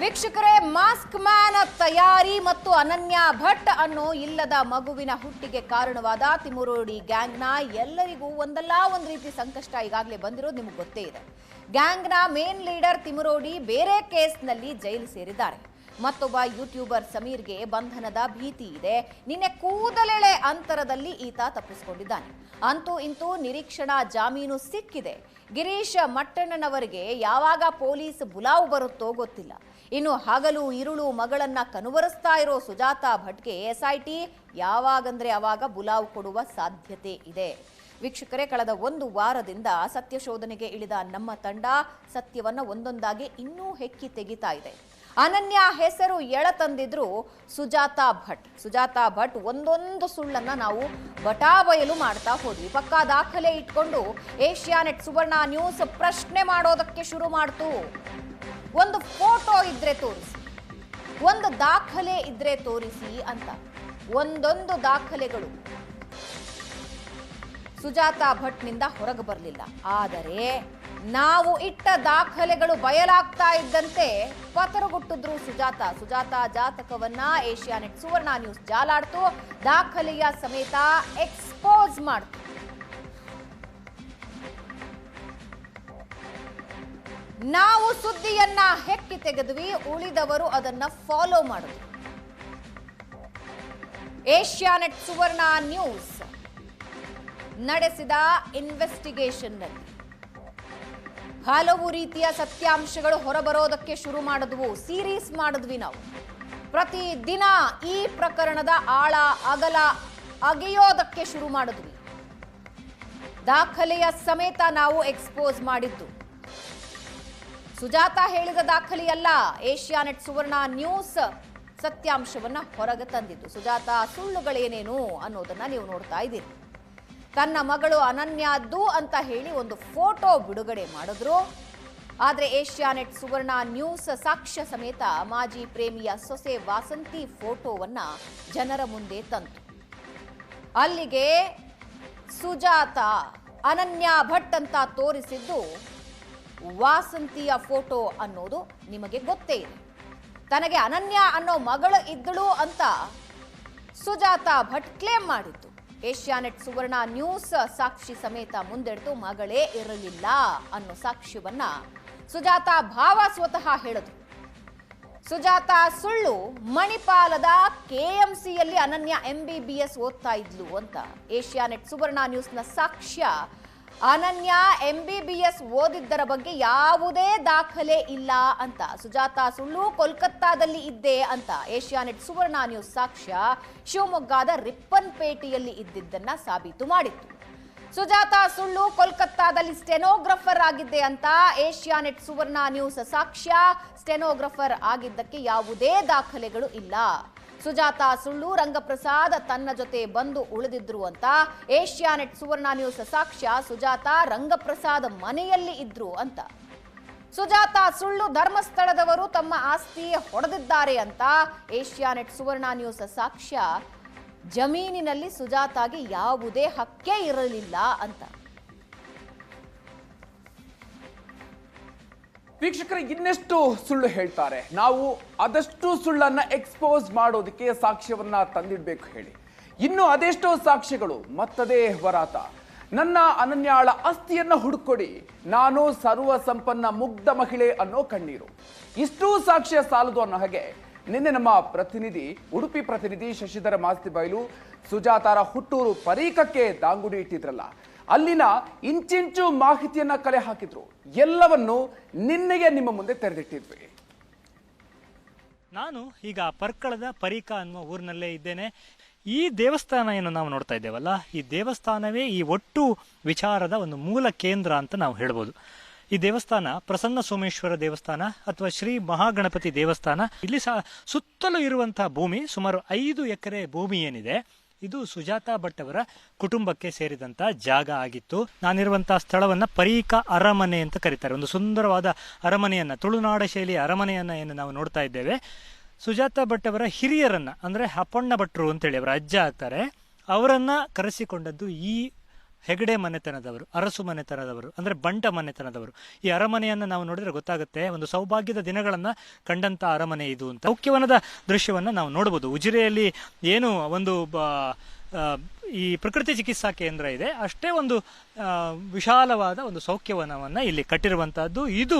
ವೀಕ್ಷಕರೇ, mask man ತಯಾರಿ ಮತ್ತು ಅನನ್ಯ ಭಟ್ ಅನ್ನೋ ಇಲ್ಲದ ಮಗುವಿನ ಹುಟ್ಟಿಗೆ ಕಾರಣವಾದ ತಿಮುರೋಡಿ ಗ್ಯಾಂಗ್ನ ಎಲ್ಲರಿಗೂ ಒಂದಲ್ಲ ಒಂದು ರೀತಿ ಸಂಕಷ್ಟ ಈಗಾಗಲೇ ಬಂದಿರೋದು ನಿಮಗೆ ಗೊತ್ತೇ ಇದೆ. ಗ್ಯಾಂಗ್ನ ಮೇನ್ ಲೀಡರ್ ತಿಮುರೋಡಿ ಬೇರೆ ಕೇಸ್ನಲ್ಲಿ ಜೈಲು ಸೇರಿದ್ದಾರೆ. ಮತ್ತೊಬ್ಬ ಯೂಟ್ಯೂಬರ್ ಸಮೀರ್ಗೆ ಬಂಧನದ ಭೀತಿ ಇದೆ. ನಿನ್ನೆ ಕೂದಲೆಳೆ ಅಂತರದಲ್ಲಿ ಈತ ತಪ್ಪಿಸಿಕೊಂಡಿದ್ದಾನೆ. ಅಂತೂ ಇಂತೂ ನಿರೀಕ್ಷಣಾ ಜಾಮೀನು ಸಿಕ್ಕಿದೆ. ಗಿರೀಶ್ ಮಟ್ಟಣ್ಣನವರಿಗೆ ಯಾವಾಗ ಪೊಲೀಸ್ ಬುಲಾವ್ ಬರುತ್ತೋ ಗೊತ್ತಿಲ್ಲ. ಇನ್ನು ಹಗಲು ಇರುಳು ಮಗಳನ್ನ ಕನುವರಿಸ್ತಾ ಇರೋ ಸುಜಾತಾ ಭಟ್ಗೆ ಎಸ್ಐಟಿ ಯಾವಾಗಂದ್ರೆ ಆವಾಗ ಬುಲಾವ್ ಕೊಡುವ ಸಾಧ್ಯತೆ ಇದೆ. ವೀಕ್ಷಕರೇ, ಕಳೆದ ಒಂದು ವಾರದಿಂದ ಸತ್ಯ ಶೋಧನೆಗೆ ಇಳಿದ ನಮ್ಮ ತಂಡ ಸತ್ಯವನ್ನ ಒಂದೊಂದಾಗಿ ಇನ್ನೂ ಹೆಕ್ಕಿ ತೆಗಿತಾ ಇದೆ. ಅನನ್ಯ ಹೆಸರು ಎಳತಂದಿದ್ರು ಸುಜಾತಾ ಭಟ್ ಒಂದೊಂದು ಸುಳ್ಳನ್ನ ನಾವು ಬಟಾಬಯಲು ಮಾಡ್ತಾ ಹೋದ್ವಿ. ಪಕ್ಕಾ ದಾಖಲೆ ಇಟ್ಕೊಂಡು ಏಷ್ಯಾನೆಟ್ ಸುವರ್ಣ ನ್ಯೂಸ್ ಪ್ರಶ್ನೆ ಮಾಡೋದಕ್ಕೆ ಶುರು ಮಾಡ್ತು. ಒಂದು ಫೋಟೋ ಇದ್ರೆ ತೋರಿಸಿ, ಒಂದು ದಾಖಲೆ ಇದ್ರೆ ತೋರಿಸಿ ಅಂತ ಒಂದೊಂದು ದಾಖಲೆಗಳು ಸುಜಾತಾ ಭಟ್ನಿಂದ ಹೊರಗೆ ಬರಲಿಲ್ಲ. ಆದರೆ ನಾವು ಇಟ್ಟ ದಾಖಲೆಗಳು ಬಯಲಾಗ್ತಾ ಇದ್ದಂತೆ ಪತರಗುಟ್ಟಿದ್ರು ಸುಜಾತಾ ಜಾತಕವನ್ನ ಏಷ್ಯಾನೆಟ್ ಸುವರ್ಣ ನ್ಯೂಸ್ ಜಾಲಾಡ್ತು. ದಾಖಲೆಯ ಸಮೇತ ಎಕ್ಸ್ಪೋಸ್ ಮಾಡ್ತು. ನಾವು ಸುದ್ದಿಯನ್ನ ಹೆಕ್ಕಿ ತೆಗೆದ್ವಿ, ಉಳಿದವರು ಅದನ್ನ ಫಾಲೋ ಮಾಡಿದ್ರು. ಏಷ್ಯಾನೆಟ್ ಸುವರ್ಣ ನ್ಯೂಸ್ ನಡೆಸಿದ ಇನ್ವೆಸ್ಟಿಗೇಷನ್ನಲ್ಲಿ ಹಲವು ರೀತಿಯ ಸತ್ಯಾಂಶಗಳು ಹೊರಬರೋದಕ್ಕೆ ಶುರು ಮಾಡಿದ್ವು. ಸೀರೀಸ್ ಮಾಡಿದ್ವಿ ನಾವು. ಪ್ರತಿದಿನ ಈ ಪ್ರಕರಣದ ಆಳ ಅಗಲ ಅಗೆಯೋದಕ್ಕೆ ಶುರು ಮಾಡಿದ್ವಿ. ದಾಖಲೆಯ ಸಮೇತ ನಾವು ಎಕ್ಸ್ಪೋಸ್ ಮಾಡಿದ್ದು. ಸುಜಾತಾ ಹೇಳಿದ ದಾಖಲೆಯಲ್ಲ, ಏಷ್ಯಾನೆಟ್ ಸುವರ್ಣ ನ್ಯೂಸ್ ಸತ್ಯಾಂಶವನ್ನ ಹೊರಗೆ ತಂದಿದ್ದು. ಸುಜಾತಾ ಸುಳ್ಳುಗಳೇನೇನು ಅನ್ನೋದನ್ನ ನೀವು ನೋಡ್ತಾ ಇದ್ದೀರಿ. ತನ್ನ ಮಗಳು ಅನನ್ಯದ್ದು ಅಂತ ಹೇಳಿ ಒಂದು ಫೋಟೋ ಬಿಡುಗಡೆ ಮಾಡಿದ್ರು. ಆದರೆ ಏಷ್ಯಾನೆಟ್ ಸುವರ್ಣ ನ್ಯೂಸ್ ಸಾಕ್ಷ್ಯ ಸಮೇತ ಮಾಜಿ ಪ್ರೇಮಿಯ ಸೊಸೆ ವಾಸಂತಿ ಫೋಟೋವನ್ನ ಜನರ ಮುಂದೆ ತಂತು. ಅಲ್ಲಿಗೆ ಸುಜಾತಾ ಅನನ್ಯ ಭಟ್ ಅಂತ ತೋರಿಸಿದ್ದು ವಾಸಂತಿಯ ಫೋಟೋ ಅನ್ನೋದು ನಿಮಗೆ ಗೊತ್ತೇ ಇದೆ. ತನಗೆ ಅನನ್ಯ ಅನ್ನೋ ಮಗಳು ಇದ್ದಳು ಅಂತ ಸುಜಾತಾ ಭಟ್ ಕ್ಲೇಮ್ ಮಾಡಿದ್ದು. ಏಷ್ಯಾನೆಟ್ ಸುವರ್ಣ ನ್ಯೂಸ್ ಸಾಕ್ಷಿ ಸಮೇತ ಮುಂದೆಡ್ತು. ಮಗಳೇ ಇರಲಿಲ್ಲ ಅನ್ನೋ ಸಾಕ್ಷ್ಯವನ್ನ ಸುಜಾತಾ ಭಾವ ಸ್ವತಃ ಹೇಳಿದ್ರು. ಸುಜಾತಾ ಸುಳ್ಳು, ಮಣಿಪಾಲದ ಕೆಎಂಸಿಯಲ್ಲಿ ಅನನ್ಯ MBBS ಓದ್ತಾ ಇದ್ಲು ಅಂತ ಏಷ್ಯಾನೆಟ್ ಸುವರ್ಣ ನ್ಯೂಸ್ನ ಸಾಕ್ಷ್ಯ. ಅನನ್ಯ MBBS ಓದಿದ್ದರ ಬಗ್ಗೆ ಯಾವುದೇ ದಾಖಲೆ ಇಲ್ಲ ಅಂತ. ಸುಜಾತಾ ಸುಳ್ಳು, ಕೋಲ್ಕತ್ತಾದಲ್ಲಿ ಇದ್ದೆ ಅಂತ ಏಷ್ಯಾನೆಟ್ ಸುವರ್ಣ ನ್ಯೂಸ್ ಸಾಕ್ಷ್ಯ ಶಿವಮೊಗ್ಗದ ರಿಪ್ಪನ್ಪೇಟೆಯಲ್ಲಿ ಇದ್ದಿದ್ದನ್ನ ಸಾಬೀತು ಮಾಡಿತ್ತು. ಸುಜಾತಾ ಸುಳ್ಳು, ಕೋಲ್ಕತ್ತಾದಲ್ಲಿ ಸ್ಟೆನೋಗ್ರಾಫರ್ ಆಗಿದ್ದೆ ಅಂತ ಏಷ್ಯಾನೆಟ್ ಸುವರ್ಣ ನ್ಯೂಸ್ ಸಾಕ್ಷ್ಯ. ಸ್ಟೆನೋಗ್ರಾಫರ್ ಆಗಿದ್ದಕ್ಕೆ ಯಾವುದೇ ದಾಖಲೆಗಳು ಇಲ್ಲ. ಸುಜಾತಾ ಸುಳ್ಳು, ರಂಗಪ್ರಸಾದ್ ತನ್ನ ಜೊತೆ ಬಂದು ಉಳಿದಿದ್ರು ಅಂತ ಏಷ್ಯಾನೆಟ್ ಸುವರ್ಣ ನ್ಯೂಸ್ ಸಾಕ್ಷ್ಯ. ಸುಜಾತಾ ರಂಗಪ್ರಸಾದ್ ಮನೆಯಲ್ಲಿ ಇದ್ರು ಅಂತ. ಸುಜಾತಾ ಸುಳ್ಳು, ಧರ್ಮಸ್ಥಳದವರು ತಮ್ಮ ಆಸ್ತಿ ಹೊಡೆದಿದ್ದಾರೆ ಅಂತ ಏಷ್ಯಾನೆಟ್ ಸುವರ್ಣ ನ್ಯೂಸ್ ಸಾಕ್ಷ್ಯ. ಜಮೀನಿನಲ್ಲಿ ಸುಜಾತಾಗೆ ಯಾವುದೇ ಹಕ್ಕೇ ಇರಲಿಲ್ಲ ಅಂತ. ವೀಕ್ಷಕರು ಇನ್ನೆಷ್ಟು ಸುಳ್ಳು ಹೇಳ್ತಾರೆ. ನಾವು ಅದಷ್ಟು ಸುಳ್ಳನ್ನ ಎಕ್ಸ್ಪೋಸ್ ಮಾಡೋದಕ್ಕೆ ಸಾಕ್ಷ್ಯವನ್ನ ತಂದಿಡ್ಬೇಕು ಹೇಳಿ. ಇನ್ನು ಅದೆಷ್ಟೋ ಸಾಕ್ಷ್ಯಗಳು ಮತ್ತದೇ ವರಾತ. ನನ್ನ ಅನನ್ಯಾಳ ಆಸ್ತಿಯನ್ನ ಹುಡುಕೊಡಿ, ನಾನು ಸರ್ವ ಸಂಪನ್ನ ಮುಗ್ಧ ಮಹಿಳೆ ಅನ್ನೋ ಕಣ್ಣೀರು. ಇಷ್ಟೂ ಸಾಕ್ಷ್ಯ ಸಾಲದು ಅನ್ನೋ ಹಾಗೆ ನಿನ್ನೆ ನಮ್ಮ ಪ್ರತಿನಿಧಿ, ಉಡುಪಿ ಪ್ರತಿನಿಧಿ ಶಶಿಧರ ಮಾಸ್ತಿ ಬೈಲು ಸುಜಾತಾರ ಹುಟ್ಟೂರು ಪರೀಕಕ್ಕೆ ದಾಂಗುಡಿ ಇಟ್ಟಿದ್ರಲ್ಲ, ಅಲ್ಲಿನ ಇಂಚಿಂಚು ಮಾಹಿತಿಯನ್ನ ಕಲೆ ಹಾಕಿದ್ರು. ಎಲ್ಲವನ್ನು ನಿನ್ನೆಗೆ ನಿಮ್ಮ ಮುಂದೆ ತೆರೆದಿಟ್ಟಿದ್ವಿ. ನಾನು ಈಗ ಪರ್ಕಳದ ಪರೀಕ ಅನ್ನುವ ಊರಿನಲ್ಲೇ ಇದ್ದೇನೆ. ಈ ದೇವಸ್ಥಾನ ಏನು ನಾವು ನೋಡ್ತಾ ಇದ್ದೇವಲ್ಲ, ಈ ದೇವಸ್ಥಾನವೇ ಈ ಒಟ್ಟು ವಿಚಾರದ ಒಂದು ಮೂಲ ಕೇಂದ್ರ ಅಂತ ನಾವು ಹೇಳ್ಬೋದು. ಈ ದೇವಸ್ಥಾನ ಪ್ರಸನ್ನ ಸೋಮೇಶ್ವರ ದೇವಸ್ಥಾನ ಅಥವಾ ಶ್ರೀ ಮಹಾಗಣಪತಿ ದೇವಸ್ಥಾನ. ಇಲ್ಲಿ ಸುತ್ತಲೂ ಇರುವಂತಹ ಭೂಮಿ ಸುಮಾರು 5 ಎಕರೆ ಭೂಮಿ ಏನಿದೆ, ಇದು ಸುಜಾತಾ ಭಟ್ ಅವರ ಕುಟುಂಬಕ್ಕೆ ಸೇರಿದಂತ ಜಾಗ ಆಗಿತ್ತು. ನಾನಿರುವಂತಹ ಸ್ಥಳವನ್ನ ಪರೀಕ ಅರಮನೆ ಅಂತ ಕರೀತಾರೆ. ಒಂದು ಸುಂದರವಾದ ಅರಮನೆಯನ್ನ, ತುಳುನಾಡ ಶೈಲಿಯ ಅರಮನೆಯನ್ನ ಏನು ನಾವು ನೋಡ್ತಾ ಇದ್ದೇವೆ. ಸುಜಾತಾ ಭಟ್ ಅವರ ಹಿರಿಯರನ್ನ, ಅಂದ್ರೆ ಅಪ್ಪಣ್ಣ ಭಟ್ರು ಅಂತೇಳಿ ಅವರ ಅಜ್ಜ ಆಗ್ತಾರೆ, ಅವರನ್ನ ಕರೆಸಿಕೊಂಡದ್ದು ಈ ಹೆಗಡೆ ಮನೆತನದವರು, ಅರಸು ಮನೆತನದವರು, ಅಂದರೆ ಬಂಟ ಮನೆತನದವರು. ಈ ಅರಮನೆಯನ್ನು ನಾವು ನೋಡಿದ್ರೆ ಗೊತ್ತಾಗುತ್ತೆ, ಒಂದು ಸೌಭಾಗ್ಯದ ದಿನಗಳನ್ನು ಕಂಡಂಥ ಅರಮನೆ ಇದು ಅಂತ. ಸೌಖ್ಯವನದ ದೃಶ್ಯವನ್ನು ನಾವು ನೋಡ್ಬೋದು. ಉಜಿರೆಯಲ್ಲಿ ಏನು ಒಂದು ಈ ಪ್ರಕೃತಿ ಚಿಕಿತ್ಸಾ ಕೇಂದ್ರ ಇದೆ, ಅಷ್ಟೇ ಒಂದು ವಿಶಾಲವಾದ ಒಂದು ಸೌಖ್ಯವನವನ್ನು ಇಲ್ಲಿ ಕಟ್ಟಿರುವಂತಹದ್ದು. ಇದು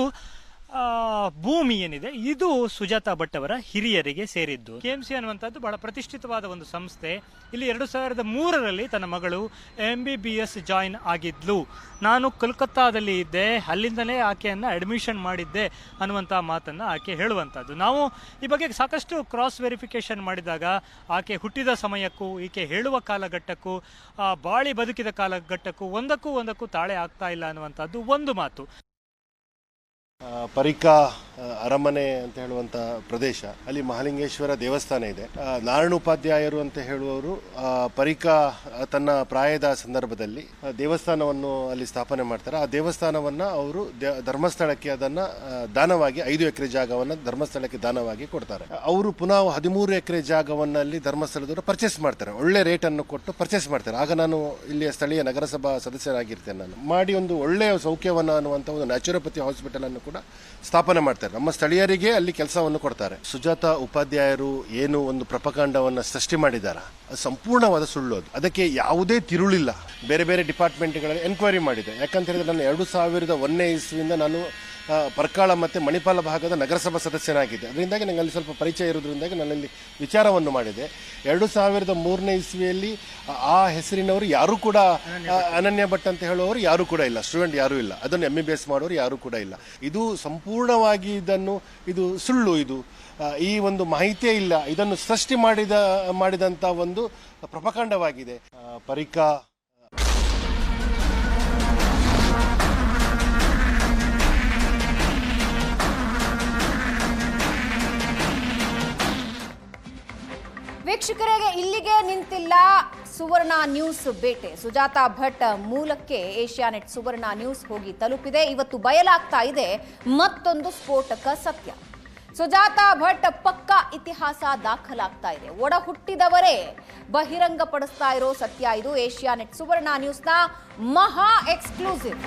ಭೂಮಿ ಏನಿದೆ ಇದು ಸುಜಾತಾ ಭಟ್ ಅವರ ಹಿರಿಯರಿಗೆ ಸೇರಿದ್ದು. KMC ಅನ್ನುವಂಥದ್ದು ಬಹಳ ಪ್ರತಿಷ್ಠಿತವಾದ ಒಂದು ಸಂಸ್ಥೆ. ಇಲ್ಲಿ 2003ರಲ್ಲಿ ತನ್ನ ಮಗಳು MBBS ಜಾಯಿನ್ ಆಗಿದ್ಲು. ನಾನು ಕೋಲ್ಕತ್ತಾದಲ್ಲಿ ಇದ್ದೆ, ಅಲ್ಲಿಂದಲೇ ಆಕೆಯನ್ನು ಅಡ್ಮಿಷನ್ ಮಾಡಿದ್ದೆ ಅನ್ನುವಂಥ ಮಾತನ್ನು ಆಕೆ ಹೇಳುವಂಥದ್ದು. ನಾವು ಈ ಬಗ್ಗೆ ಸಾಕಷ್ಟು ಕ್ರಾಸ್ ವೆರಿಫಿಕೇಶನ್ ಮಾಡಿದಾಗ ಆಕೆ ಹುಟ್ಟಿದ ಸಮಯಕ್ಕೂ ಈಕೆ ಹೇಳುವ ಕಾಲಘಟ್ಟಕ್ಕೂ ಬಾಳಿ ಬದುಕಿದ ಕಾಲಘಟ್ಟಕ್ಕೂ ಒಂದಕ್ಕೂ ತಾಳೆ ಆಗ್ತಾ ಇಲ್ಲ ಅನ್ನುವಂಥದ್ದು ಒಂದು ಮಾತು. ಪರಿಕಾ ಅರಮನೆ ಅಂತ ಹೇಳುವಂಥ ಪ್ರದೇಶ, ಅಲ್ಲಿ ಮಹಾಲಿಂಗೇಶ್ವರ ದೇವಸ್ಥಾನ ಇದೆ. ನಾರಾಯಣ ಉಪಾಧ್ಯಾಯರು ಅಂತ ಹೇಳುವವರು ಪರಿಕಾ ತನ್ನ ಪ್ರಾಯದ ಸಂದರ್ಭದಲ್ಲಿ ದೇವಸ್ಥಾನವನ್ನು ಅಲ್ಲಿ ಸ್ಥಾಪನೆ ಮಾಡ್ತಾರೆ. ಆ ದೇವಸ್ಥಾನವನ್ನು ಅವರು ಧರ್ಮಸ್ಥಳಕ್ಕೆ ಅದನ್ನು ದಾನವಾಗಿ 5 ಎಕರೆ ಜಾಗವನ್ನು ಧರ್ಮಸ್ಥಳಕ್ಕೆ ದಾನವಾಗಿ ಕೊಡ್ತಾರೆ. ಅವರು ಪುನಃ 13 ಎಕರೆ ಜಾಗವನ್ನು ಅಲ್ಲಿ ಧರ್ಮಸ್ಥಳದವರು ಪರ್ಚೇಸ್ ಮಾಡ್ತಾರೆ. ಒಳ್ಳೆ ರೇಟನ್ನು ಕೊಟ್ಟು ಪರ್ಚೇಸ್ ಮಾಡ್ತಾರೆ. ಆಗ ನಾನು ಇಲ್ಲಿಯ ಸ್ಥಳೀಯ ನಗರಸಭಾ ಸದಸ್ಯರಾಗಿರ್ತೇನೆ. ನಾನು ಮಾಡಿ ಒಂದು ಒಳ್ಳೆಯ ಸೌಖ್ಯವನ್ನ ಅನ್ನುವಂಥ ಒಂದು ನ್ಯಾಚುರೋಪತಿ ಹಾಸ್ಪಿಟಲ್ ಅನ್ನು ಕೂಡ ಸ್ಥಾಪನೆ ಮಾಡ್ತಾರೆ. ನಮ್ಮ ಸ್ಥಳೀಯರಿಗೆ ಅಲ್ಲಿ ಕೆಲಸವನ್ನು ಕೊಡ್ತಾರೆ. ಸುಜಾತಾ ಉಪಾಧ್ಯಾಯರು ಏನು ಒಂದು ಪ್ರಪಕಾಂಡವನ್ನು ಸೃಷ್ಟಿ ಮಾಡಿದ್ದಾರೆ, ಅದು ಸಂಪೂರ್ಣವಾದ ಸುಳ್ಳು. ಅದಕ್ಕೆ ಯಾವುದೇ ತಿರುಳಿಲ್ಲ. ಬೇರೆ ಬೇರೆ ಡಿಪಾರ್ಟ್ಮೆಂಟ್ಗಳಲ್ಲಿ ಎನ್ಕ್ವೈರಿ ಮಾಡಿದೆ. ಯಾಕಂತ ಹೇಳಿದ್ರೆ ನಾನು 2001ನೇ ಇಸ್ವಿಯಿಂದ ನಾನು ಪರ್ಕಾಳ ಮತ್ತು ಮಣಿಪಾಲ ಭಾಗದ ನಗರಸಭಾ ಸದಸ್ಯನಾಗಿದ್ದೆ. ಅದರಿಂದಾಗಿ ನನಗೆ ಅಲ್ಲಿ ಸ್ವಲ್ಪ ಪರಿಚಯ ಇರೋದ್ರಿಂದಾಗಿ ನಾನಲ್ಲಿ ವಿಚಾರವನ್ನು ಮಾಡಿದೆ. 2003ನೇ ಇಸ್ವಿಯಲ್ಲಿ ಆ ಹೆಸರಿನವರು ಯಾರೂ ಕೂಡ ಅನನ್ಯ ಭಟ್ ಅಂತ ಹೇಳುವವರು ಯಾರೂ ಕೂಡ ಇಲ್ಲ, ಸ್ಟೂಡೆಂಟ್ ಯಾರೂ ಇಲ್ಲ, ಅದನ್ನು MBBS ಮಾಡೋರು ಯಾರೂ ಕೂಡ ಇಲ್ಲ. ಇದು ಸಂಪೂರ್ಣವಾಗಿ ಇದು ಸುಳ್ಳು. ಇದು ಈ ಒಂದು ಮಾಹಿತಿಯೇ ಇಲ್ಲ. ಇದನ್ನು ಸೃಷ್ಟಿ ಮಾಡಿದಂಥ ಒಂದು ಪ್ರಪಕಾಂಡವಾಗಿದೆ. ಪರಿಕಾ ವೀಕ್ಷಕರಿಗೆ ಇಲ್ಲಿಗೆ ನಿಂತಿಲ್ಲ ಸುವರ್ಣ ನ್ಯೂಸ್ ಬೇಟೆ. ಸುಜಾತಾ ಭಟ್ ಮೂಲಕ್ಕೆ ಏಷ್ಯಾನೆಟ್ ಸುವರ್ಣ ನ್ಯೂಸ್ ಹೋಗಿ ತಲುಪಿದೆ. ಇವತ್ತು ಬಯಲಾಗ್ತಾ ಇದೆ ಮತ್ತೊಂದು ಸ್ಫೋಟಕ ಸತ್ಯ. ಸುಜಾತಾ ಭಟ್ ಪಕ್ಕಾ ಇತಿಹಾಸ ದಾಖಲಾಗ್ತಾ ಇದೆ. ಒಡ ಹುಟ್ಟಿದವರೇ ಬಹಿರಂಗಪಡಿಸ್ತಾ ಇರೋ ಸತ್ಯ ಇದು. ಏಷ್ಯಾನೆಟ್ ಸುವರ್ಣ ನ್ಯೂಸ್ನ ಮಹಾ ಎಕ್ಸ್ಕ್ಲೂಸಿವ್.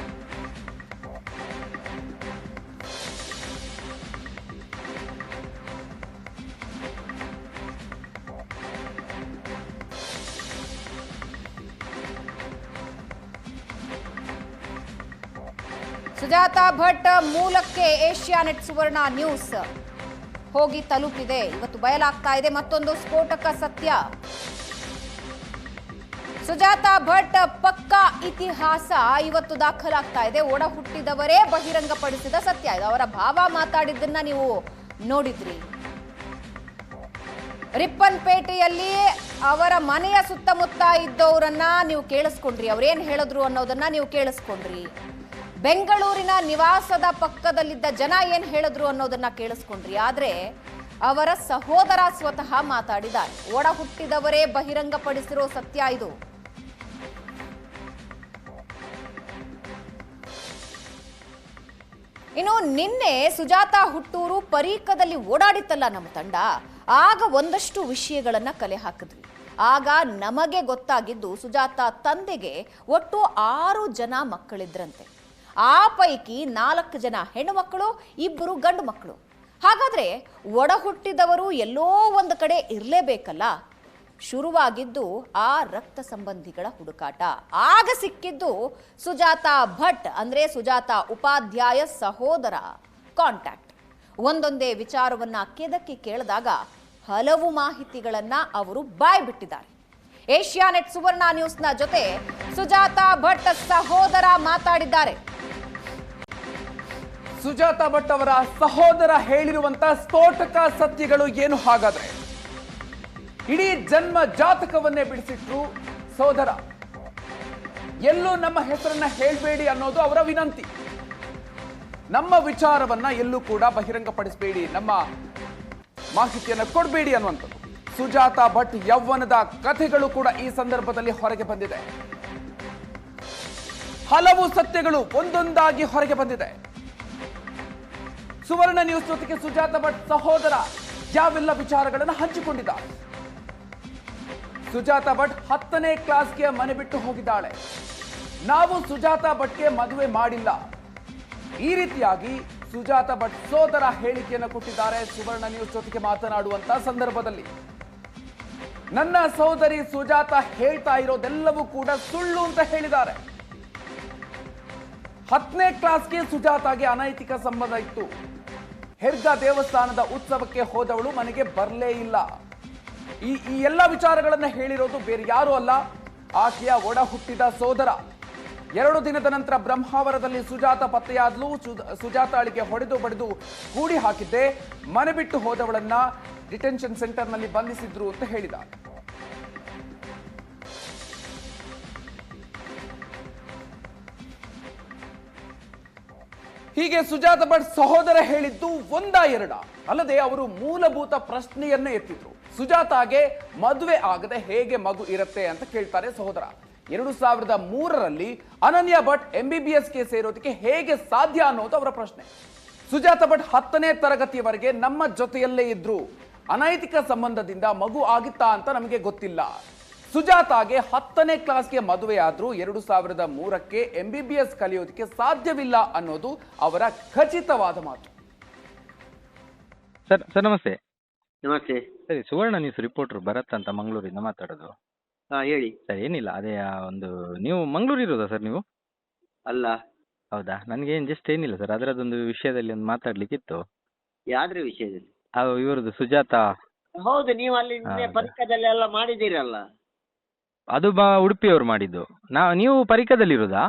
ಸುಜಾತಾ ಭಟ್ ಮೂಲಕ್ಕೆ ಏಷ್ಯಾನೆಟ್ ಸುವರ್ಣ ನ್ಯೂಸ್ ಹೋಗಿ ತಲುಪಿದೆ. ಇವತ್ತು ಬಯಲಾಗ್ತಾ ಇದೆ ಮತ್ತೊಂದು ಸ್ಫೋಟಕ ಸತ್ಯ. ಸುಜಾತಾ ಭಟ್ ಪಕ್ಕಾ ಇತಿಹಾಸ ಇವತ್ತು ದಾಖಲಾಗ್ತಾ ಇದೆ. ಒಡ ಹುಟ್ಟಿದವರೇ ಬಹಿರಂಗಪಡಿಸಿದ ಸತ್ಯ ಇದು. ಅವರ ಭಾವ ಮಾತಾಡಿದ್ದನ್ನ ನೀವು ನೋಡಿದ್ರಿ. ರಿಪ್ಪನ್ಪೇಟೆಯಲ್ಲಿ ಅವರ ಮನೆಯ ಸುತ್ತಮುತ್ತ ಇದ್ದವರನ್ನ ನೀವು ಕೇಳಿಸ್ಕೊಂಡ್ರಿ. ಅವ್ರೇನ್ ಹೇಳಿದ್ರು ಅನ್ನೋದನ್ನ ನೀವು ಕೇಳಿಸ್ಕೊಂಡ್ರಿ. ಬೆಂಗಳೂರಿನ ನಿವಾಸದ ಪಕ್ಕದಲ್ಲಿದ್ದ ಜನ ಏನ್ ಹೇಳಿದ್ರು ಅನ್ನೋದನ್ನ ಕೇಳಿಸ್ಕೊಂಡ್ರಿ. ಆದ್ರೆ ಅವರ ಸಹೋದರ ಸ್ವತಃ ಮಾತಾಡಿದ್ದಾರೆ. ಒಡ ಹುಟ್ಟಿದವರೇ ಬಹಿರಂಗಪಡಿಸಿರೋ ಸತ್ಯ ಇದು. ಇನ್ನು ನಿನ್ನೆ ಸುಜಾತಾ ಹುಟ್ಟೂರು ಪರೀಕದಲ್ಲಿ ಓಡಾಡಿತ್ತಲ್ಲ ನಮ್ಮ ತಂಡ, ಆಗ ಒಂದಷ್ಟು ವಿಷಯಗಳನ್ನ ಕಲೆ ಹಾಕಿದ್ವಿ. ಆಗ ನಮಗೆ ಗೊತ್ತಾಗಿದ್ದು ಸುಜಾತಾ ತಂದೆಗೆ ಒಟ್ಟು 6 ಜನ ಮಕ್ಕಳಿದ್ರಂತೆ. ಆ ಪೈಕಿ 4 ಜನ ಹೆಣ್ಣು ಮಕ್ಕಳು, 2 ಗಂಡು ಮಕ್ಕಳು. ಹಾಗಾದ್ರೆ ಒಡ ಹುಟ್ಟಿದವರು ಎಲ್ಲೋ ಒಂದು ಕಡೆ ಇರಲೇಬೇಕಲ್ಲ. ಶುರುವಾಗಿದ್ದು ಆ ರಕ್ತ ಸಂಬಂಧಿಗಳ ಹುಡುಕಾಟ. ಆಗ ಸಿಕ್ಕಿದ್ದು ಸುಜಾತಾ ಭಟ್ ಅಂದ್ರೆ ಸುಜಾತಾ ಉಪಾಧ್ಯಾಯ ಸಹೋದರ ಕಾಂಟ್ಯಾಕ್ಟ್. ಒಂದೊಂದೇ ವಿಚಾರವನ್ನ ಕೆದಕಿ ಕೇಳಿದಾಗ ಹಲವು ಮಾಹಿತಿಗಳನ್ನ ಅವರು ಬಾಯ್ಬಿಟ್ಟಿದ್ದಾರೆ. ಏಷ್ಯಾನೆಟ್ ಸುವರ್ಣ ನ್ಯೂಸ್ನ ಜೊತೆ ಸುಜಾತಾ ಭಟ್ ಸಹೋದರ ಮಾತಾಡಿದ್ದಾರೆ. ಸುಜಾತಾ ಭಟ್ ಅವರ ಸಹೋದರ ಹೇಳಿರುವಂತ ಸ್ಫೋಟಕ ಸತ್ಯಗಳು ಏನು ಹಾಗಾದ್ರೆ? ಇಡೀ ಜನ್ಮ ಜಾತಕವನ್ನೇ ಬಿಡಿಸಿಟ್ರು ಸಹೋದರ. ಎಲ್ಲೂ ನಮ್ಮ ಹೆಸರನ್ನ ಹೇಳ್ಬೇಡಿ ಅನ್ನೋದು ಅವರ ವಿನಂತಿ. ನಮ್ಮ ವಿಚಾರವನ್ನ ಎಲ್ಲೂ ಕೂಡ ಬಹಿರಂಗಪಡಿಸಬೇಡಿ, ನಮ್ಮ ಮಾಹಿತಿಯನ್ನ ಕೊಡಬೇಡಿ ಅನ್ನುವಂಥದ್ದು. ಸುಜಾತಾ ಭಟ್ ಯೌವನದ ಕಥೆಗಳು ಕೂಡ ಈ ಸಂದರ್ಭದಲ್ಲಿ ಹೊರಗೆ ಬಂದಿದೆ. ಹಲವು ಸತ್ಯಗಳು ಒಂದೊಂದಾಗಿ ಹೊರಗೆ ಬಂದಿದೆ. ಸುವರ್ಣ ನ್ಯೂಸ್ ಜೊತೆಗೆ ಸುಜಾತಾ ಭಟ್ ಸಹೋದರ ಯಾವೆಲ್ಲ ವಿಚಾರಗಳನ್ನು ಹಂಚಿಕೊಂಡಿದ್ದಾರೆ. ಸುಜಾತಾ ಭಟ್ 10ನೇ ಕ್ಲಾಸ್ಗೆ ಮನೆ ಬಿಟ್ಟು ಹೋಗಿದ್ದಾಳೆ. ನಾವು ಸುಜಾತಾ ಭಟ್ಗೆ ಮದುವೆ ಮಾಡಿಲ್ಲ. ಈ ರೀತಿಯಾಗಿ ಸುಜಾತಾ ಭಟ್ ಸೋದರ ಹೇಳಿಕೆಯನ್ನು ಕೊಟ್ಟಿದ್ದಾರೆ ಸುವರ್ಣ ನ್ಯೂಸ್ ಜೊತೆಗೆ ಮಾತನಾಡುವಂತ ಸಂದರ್ಭದಲ್ಲಿ. ನನ್ನ ಸೋದರಿ ಸುಜಾತಾ ಹೇಳ್ತಾ ಇರೋದೆಲ್ಲವೂ ಕೂಡ ಸುಳ್ಳು ಅಂತ ಹೇಳಿದ್ದಾರೆ. 10ನೇ ಕ್ಲಾಸ್ಗೆ ಸುಜಾತಾಗೆ ಅನೈತಿಕ ಸಂಬಂಧ ಇತ್ತು. ಹೆರ್ಗ ದೇವಸ್ಥಾನದ ಉತ್ಸವಕ್ಕೆ ಹೋದವಳು ಮನೆಗೆ ಬರಲೇ ಇಲ್ಲ. ಈ ಎಲ್ಲ ವಿಚಾರಗಳನ್ನ ಹೇಳಿರೋದು ಬೇರೆ ಯಾರು ಅಲ್ಲ, ಆಕೆಯ ಒಡ ಹುಟ್ಟಿದ ಸೋದರ. 2 ದಿನದ ನಂತರ ಬ್ರಹ್ಮಾವರದಲ್ಲಿ ಸುಜಾತಾ ಪತ್ತೆಯಾದ್ಲು. ಸುಜಾತಾಳಿಗೆ ಹೊಡೆದು ಬಡಿದು ಕೂಡಿ ಹಾಕಿದ್ದೆ. ಮನೆ ಬಿಟ್ಟು ಹೋದವಳನ್ನ ಡಿಟೆನ್ಷನ್ ಸೆಂಟರ್ನಲ್ಲಿ ಬಂಧಿಸಿದ್ರು ಅಂತ ಹೇಳಿದ್ದಾರೆ. ಹೀಗೆ ಸುಜಾತಾ ಭಟ್ ಸಹೋದರ ಹೇಳಿದ್ದು ಒಂದಾ ಎರಡ ಅಲ್ಲದೆ ಅವರು ಮೂಲಭೂತ ಪ್ರಶ್ನೆಯನ್ನೇ ಎತ್ತಿದ್ರು. ಸುಜಾತಾಗೆ ಮದುವೆ ಆಗದೆ ಹೇಗೆ ಮಗು ಇರುತ್ತೆ ಅಂತ ಕೇಳ್ತಾರೆ ಸಹೋದರ. 2003ರಲ್ಲಿ ಅನನ್ಯ ಭಟ್ MBBSಗೆ ಸೇರೋದಕ್ಕೆ ಹೇಗೆ ಸಾಧ್ಯ ಅನ್ನೋದು ಅವರ ಪ್ರಶ್ನೆ. ಸುಜಾತಾ ಭಟ್ 10ನೇ ತರಗತಿಯವರೆಗೆ ನಮ್ಮ ಜೊತೆಯಲ್ಲೇ ಇದ್ರು. ಅನೈತಿಕ ಸಂಬಂಧದಿಂದ ಮಗು ಆಗಿತ್ತಾ ಅಂತ ನಮಗೆ ಗೊತ್ತಿಲ್ಲ. ಸುಜಾತಾಗೆ 10ನೇ ಕ್ಲಾಸ್ಗೆ ಮದುವೆ ಆದ್ರೂ 2003ಕ್ಕೆ MBBS ಕಲಿಯೋದಕ್ಕೆ ಸಾಧ್ಯವಿಲ್ಲ ಅನ್ನೋದು ಅವರ ಖಚಿತವಾದ ಮಾತು. ಸರ್ ನಮಸ್ತೆ. ನಮಸ್ತೆ. ಸರಿ, ಸುವರ್ಣ ನ್ಯೂಸ್ ರಿಪೋರ್ಟರ್ ಭರತ್ ಅಂತ ಮಂಗಳೂರಿಂದ ಮಾತಾಡೋದು. ಹೇಳಿ. ಸರ್ ಏನಿಲ್ಲ, ಅದೇ ಒಂದು ನೀವು ಮಂಗಳೂರು ಇರೋದಾ ಸರ್ ನೀವು? ಅಲ್ಲ. ಹೌದಾ? ನನಗೆ ಜಸ್ಟ್ ಏನಿಲ್ಲ ಸರ್, ಅದರದೊಂದು ವಿಷಯದಲ್ಲಿ ಒಂದು ಮಾತಾಡ್ಲಿಕ್ಕಿತ್ತು. ಯಾವ್ದ್ರ ವಿಷಯದಲ್ಲಿ? ಇವರದ್ದು ಸುಜಾತಾ. ಹೌದು, ನೀವು ಅಲ್ಲಿ ನಿನ್ನೆ ಹೌದಾ? ಪರೀಕ್ಷದಲ್ಲಿ ಎಲ್ಲ ಮಾಡಿದ್ದೀರಲ್ಲ. ಅದು ಉಡುಪಿಯವರು ಮಾಡಿದ್ದು. ನೀವು ಪರೀಕ್ಷದಲ್ಲಿರೋದಾ?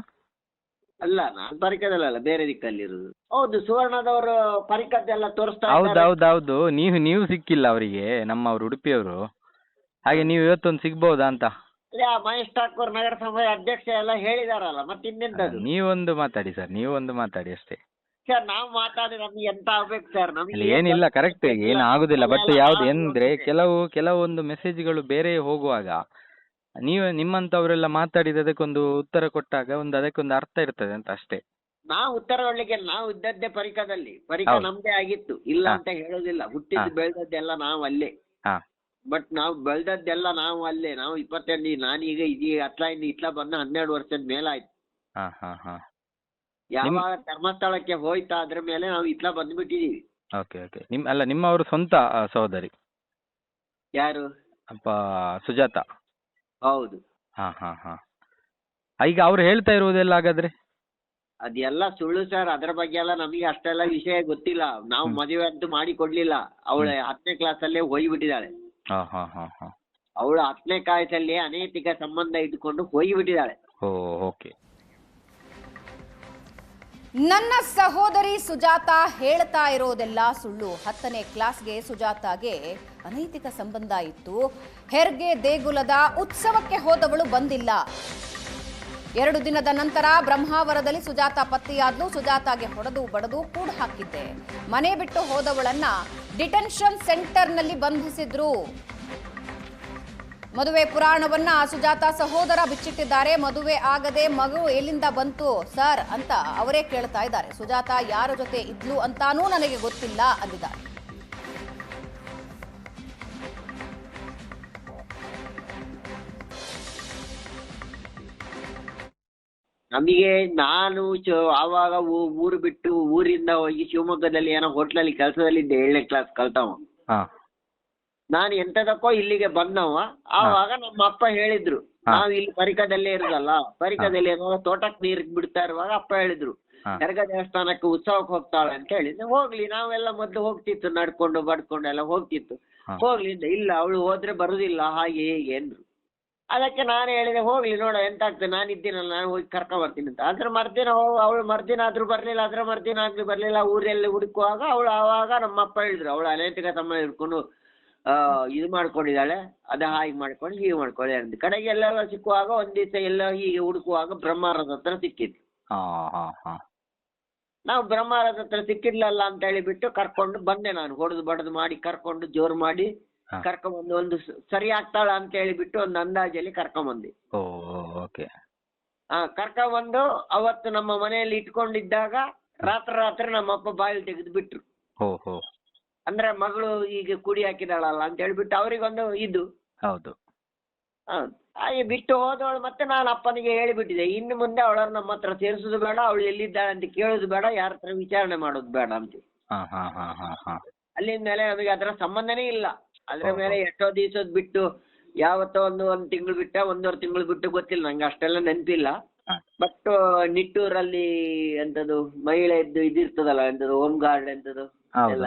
ಅಲ್ಲ, ನಾನು ಪರೀಕ್ಷದಲ್ಲ, ಬೇರೆ ದಿಕ್ಕಲ್ಲಿರುದು. ಹೌದು, ಸುವರ್ಣದವರು ಪರೀಕ್ಷೆಲ್ಲ ತೋರಿಸ್ತಾ ಇದ್ದಾರೆ. ಹೌದೌದೌದು. ನೀವು ಸಿಕ್ಕಿಲ್ಲ ಅವರಿಗೆ, ನಮ್ಮವರು ಉಡುಪಿಯವರು. ಹಾಗೆ ನೀವು ಇವತ್ತೊಂದು ಸಿಗ್ಬಹುದಾ ಅಂತ. ಅದೇ ಆ ಮಹೇಶ್ ಠಾಕೂರ್ ನಗರಸಭೆ ಅಧ್ಯಕ್ಷ ಎಲ್ಲ ಹೇಳಿದಾರಲ್ಲ, ಮತ್ತೆ ಇನ್ನೆಂತದ್ದು? ನೀವೊಂದು ಮಾತಾಡಿ ಸರ್, ನೀವೊಂದು ಮಾತಾಡಿ ಅಷ್ಟೇ. ಸರ್, ನಾವು ಮಾತಾಡಿ ನಮ್ಗೆ ಎಂತ ಆಗ್ಬೇಕು ಸರ್? ನಮ್ಗೆ ಏನಿಲ್ಲ, ಕರೆಕ್ಟ್, ಏನು ಆಗುದಿಲ್ಲ. ಬಟ್ ಯಾವ್ದು ಏನಂದ್ರೆ ಕೆಲವೊಂದು ಮೆಸೇಜ್ಗಳು ಬೇರೆ ಹೋಗುವಾಗ ನೀವು ನಿಮ್ಮಂತವರೆಲ್ಲ ಮಾತಾಡಿದ ಅದಕ್ಕೊಂದು ಉತ್ತರ ಕೊಟ್ಟಾಗ ಅದಕ್ಕೊಂದು ಅರ್ಥ ಇರ್ತದೆ ಅಂತ ಅಷ್ಟೇ. ನಾವು ಉತ್ತರ ಕೊಡ್ಲಿಕ್ಕೆ ನಾವು ಇದ್ದದ್ದೇ ಪರೀಕ್ಷಾದಲ್ಲಿ. ಪರೀಕ್ಷೆ ನಮ್ದೇ ಆಗಿತ್ತು, ಇಲ್ಲ ಅಂತ ಹೇಳೋದಿಲ್ಲ. ಹುಟ್ಟಿದ್ದು ಬೆಳೆದದ್ದೆಲ್ಲ ನಾವು ಅಲ್ಲೇ. ಬಟ್ ನಾವು ಬೆಳೆದದ್ದೆಲ್ಲ ನಾವು ಅಲ್ಲೇ. ನಾವು 22, ನಾನೀಗ ಅತ್ಲಾಯಿಂದ ಇತ್ಲ ಬಂದ 12 ವರ್ಷದ ಮೇಲಾಯ್ತು. ಯಾವಾಗ ಧರ್ಮಸ್ಥಳಕ್ಕೆ ಹೋಯ್ತಾ ಅದ್ರ ಮೇಲೆ ನಾವು ಇತ್ಲ ಬಂದ್ಬಿಟ್ಟಿದೀವಿ. ಓಕೆ. ನಿಮ್ಮವರು ಸ್ವಂತ ಸಹೋದರಿ ಯಾರು? ಸುಜಾತಾ. ಹೌದು. ಈಗ ಅವ್ರು ಹೇಳ್ತಾ ಇರುವುದೆಲ್ಲ ಹಾಗಾದ್ರೆ ಅದೆಲ್ಲ ಸುಳ್ಳು ಸರ್. ಅದ್ರ ಬಗ್ಗೆ ಎಲ್ಲ ನಮಗೆ ಅಷ್ಟೆಲ್ಲ ವಿಷಯ ಗೊತ್ತಿಲ್ಲ. ನಾವು ಮದುವೆ ಅಂತೂ ಮಾಡಿ ಕೊಡ್ಲಿಲ್ಲ. ಅವಳು 10ನೇ ಕ್ಲಾಸಲ್ಲೇ ಹೋಗಿಬಿಟ್ಟಿದ್ದಾಳೆ. ಅವಳು 10ನೇ ಕ್ಲಾಸಲ್ಲಿ ಅನೈತಿಕ ಸಂಬಂಧ ಇಟ್ಕೊಂಡು ಹೋಗಿಬಿಟ್ಟಿದ್ದಾಳೆ. ಓಕೆ. ನನ್ನ ಸಹೋದರಿ ಸುಜಾತಾ ಹೇಳ್ತಾ ಇರೋದೆಲ್ಲ ಸುಳ್ಳು. 10ನೇ ಕ್ಲಾಸ್ಗೆ ಸುಜಾತಾಗೆ ಅನೈತಿಕ ಸಂಬಂಧ ಇತ್ತು. ಹೆರ್ಗೆ ದೇಗುಲದ ಉತ್ಸವಕ್ಕೆ ಹೋದವಳು ಬಂದಿಲ್ಲ. 2 ದಿನದ ನಂತರ ಬ್ರಹ್ಮಾವರದಲ್ಲಿ ಸುಜಾತಾ ಪತ್ತೆಯಾದ್ಲು. ಸುಜಾತಾಗೆ ಹೊಡೆದು ಬಡದು ಕೂಡು ಹಾಕಿದ್ದೆ. ಮನೆ ಬಿಟ್ಟು ಹೋದವಳನ್ನ ಡಿಟೆನ್ಷನ್ ಸೆಂಟರ್ನಲ್ಲಿ ಬಂಧಿಸಿದ್ರು. ಮದುವೆ ಪುರಾಣವನ್ನ ಸುಜಾತಾ ಸಹೋದರ ಬಿಚ್ಚಿಟ್ಟಿದ್ದಾರೆ. ಮದುವೆ ಆಗದೆ ಮಗು ಎಲ್ಲಿಂದ ಬಂತು ಸರ್ ಅಂತ ಅವರೇ ಕೇಳ್ತಾ ಇದ್ದಾರೆ. ಸುಜಾತಾ ಯಾರ ಜೊತೆ ಇದ್ಲು ಅಂತಾನೂ ನನಗೆ ಗೊತ್ತಿಲ್ಲ ಅಂದಿದ್ದಾರೆ. ನಮಗೆ ನಾನು ಆವಾಗ ಊರು ಬಿಟ್ಟು ಊರಿಂದ ಹೋಗಿ ಶಿವಮೊಗ್ಗದಲ್ಲಿ ಏನೋ ಹೋಟ್ಲಲ್ಲಿ ಕೆಲಸದಲ್ಲಿದ್ದೆ. 7ನೇ ಕ್ಲಾಸ್ ಕಲ್ತವ. ನಾನು ಎಂತದಕ್ಕೋ ಇಲ್ಲಿಗೆ ಬಂದವ. ಆವಾಗ ನಮ್ಮ ಅಪ್ಪ ಹೇಳಿದ್ರು, ನಾವು ಇಲ್ಲಿ ಪರೀಕ್ಷದಲ್ಲೇ ಇರುದಲ್ಲ, ಪರೀಕ್ಷದಲ್ಲಿ ತೋಟಕ್ಕೆ ನೀರ್ ಬಿಡ್ತಾ ಇರುವಾಗ ಅಪ್ಪ ಹೇಳಿದ್ರು ಹೆರ್ಗ ದೇವಸ್ಥಾನಕ್ಕೆ ಉತ್ಸವಕ್ಕೆ ಹೋಗ್ತಾಳೆ ಅಂತ ಹೇಳಿದ್ರೆ, ಹೋಗ್ಲಿ ನಾವೆಲ್ಲ ಮೊದ್ಲು ಹೋಗ್ತಿತ್ತು, ನಡ್ಕೊಂಡು ಬಡ್ಕೊಂಡು ಎಲ್ಲ ಹೋಗ್ತಿತ್ತು. ಹೋಗ್ಲಿ ಇಲ್ಲ, ಅವಳು ಹೋದ್ರೆ ಬರುದಿಲ್ಲ ಹಾಗೆ ಹೇಗೆ ಅಂದ್ರು. ಅದಕ್ಕೆ ನಾನು ಹೇಳಿದೆ, ಹೋಗ್ಲಿ ನೋಡ ಎಂತ ಆಗ್ತದೆ, ನಾನು ಇದ್ದೀನಲ್ಲ, ನಾನು ಹೋಗಿ ಕರ್ಕೊಂಡ್ ಬರ್ತೀನಿ ಅಂತ. ಅದ್ರ ಮರ್ದಿನ ಅವಳು ಮರ್ದಿನ ಆದ್ರೂ ಬರ್ಲಿಲ್ಲ, ಅದ್ರ ಮರ್ದಿನ ಆಗ್ಲಿ ಬರ್ಲಿಲ್ಲ. ಊರಲ್ಲಿ ಹುಡುಕುವಾಗ ಅವಳು ಆವಾಗ ನಮ್ಮ ಅಪ್ಪ ಹೇಳಿದ್ರು, ಅವಳು ಅನೈತಿಕ ಸಂಬಂಧ ಹಿಡ್ಕೊಂಡು ಇದು ಮಾಡ್ಕೊಂಡಿದ್ದಾಳೆ, ಅದ ಹಾಗೆ ಮಾಡ್ಕೊಂಡು ಹೀಗೆ ಮಾಡ್ಕೊಳ್ಳಿ ಅಂತ. ಕಡೆಗೆ ಎಲ್ಲ ಸಿಕ್ಕುವಾಗ ಒಂದ್ ದಿವಸ ಎಲ್ಲ ಹೀಗೆ ಹುಡುಕುವಾಗ ಬ್ರಹ್ಮಾರದ ಹತ್ರ ಸಿಕ್ಕಿದ್ಲು. ನಾವು ಬ್ರಹ್ಮಾರದ ಹತ್ರ ಸಿಕ್ಕಿದ್ಲಲ್ಲ ಅಂತ ಹೇಳಿಬಿಟ್ಟು ಕರ್ಕೊಂಡು ಬಂದೆ. ನಾನು ಹೊಡೆದು ಬಡದು ಮಾಡಿ ಕರ್ಕೊಂಡು ಜೋರು ಮಾಡಿ ಕರ್ಕೊಂಬಂದು ಒಂದು ಸರಿ ಆಗ್ತಾಳ ಅಂತ ಹೇಳಿಬಿಟ್ಟು ಒಂದು ಅಂದಾಜಲ್ಲಿ ಕರ್ಕೊಂಬಂದೆ. ಕರ್ಕೊಂಬಂದು ಅವತ್ತು ನಮ್ಮ ಮನೆಯಲ್ಲಿ ಇಟ್ಕೊಂಡಿದ್ದಾಗ ರಾತ್ರಿ ನಮ್ಮಪ್ಪ ಬಾಯಲ್ಲಿ ತೆಗೆದು ಬಿಟ್ರು. ಅಂದ್ರೆ ಮಗಳು ಈಗ ಕುಡಿ ಹಾಕಿದಾಳಲ್ಲ ಅಂತ ಹೇಳ್ಬಿಟ್ಟು ಅವ್ರಿಗೊಂದು ಇದು. ಹೌದು. ಹಾಗೆ ಬಿಟ್ಟು ಹೋದವಳು ಮತ್ತೆ ನಾನು ಅಪ್ಪನಿಗೆ ಹೇಳಿಬಿಟ್ಟಿದೆ, ಇನ್ನು ಮುಂದೆ ಅವಳನ್ನು ನಮ್ಮ ಹತ್ರ ಸೇರಿಸೋದು ಬೇಡ, ಅವಳು ಎಲ್ಲಿದ್ದಾಳೆ ಅಂತ ಕೇಳೋದು ಬೇಡ, ಯಾರ ಹತ್ರ ವಿಚಾರಣೆ ಮಾಡೋದು ಬೇಡ ಅಂತ. ಅಲ್ಲಿಂದ ಮೇಲೆ ನಮಗೆ ಅದರ ಸಂಬಂಧನೇ ಇಲ್ಲ. ಅದ್ರ ಮೇಲೆ ಎಷ್ಟೋ ದಿವಸದ್ ಬಿಟ್ಟು ಯಾವತ್ತೋ ಒಂದ್ ತಿಂಗಳು ಬಿಟ್ಟ, 1.5 ತಿಂಗಳು ಬಿಟ್ಟು ಗೊತ್ತಿಲ್ಲ ನಂಗೆ, ಅಷ್ಟೆಲ್ಲ ನೆನಪಿಲ್ಲ. ಬಟ್ ನಿಟ್ಟೂರಲ್ಲಿ ಎಂತದು ಮಹಿಳೆಯದ್ದು ಇದಿರ್ತದಲ್ಲ, ಎಂತದು ಹೋಮ್ ಗಾರ್ಡ್ ಎಂತದು ಎಲ್ಲ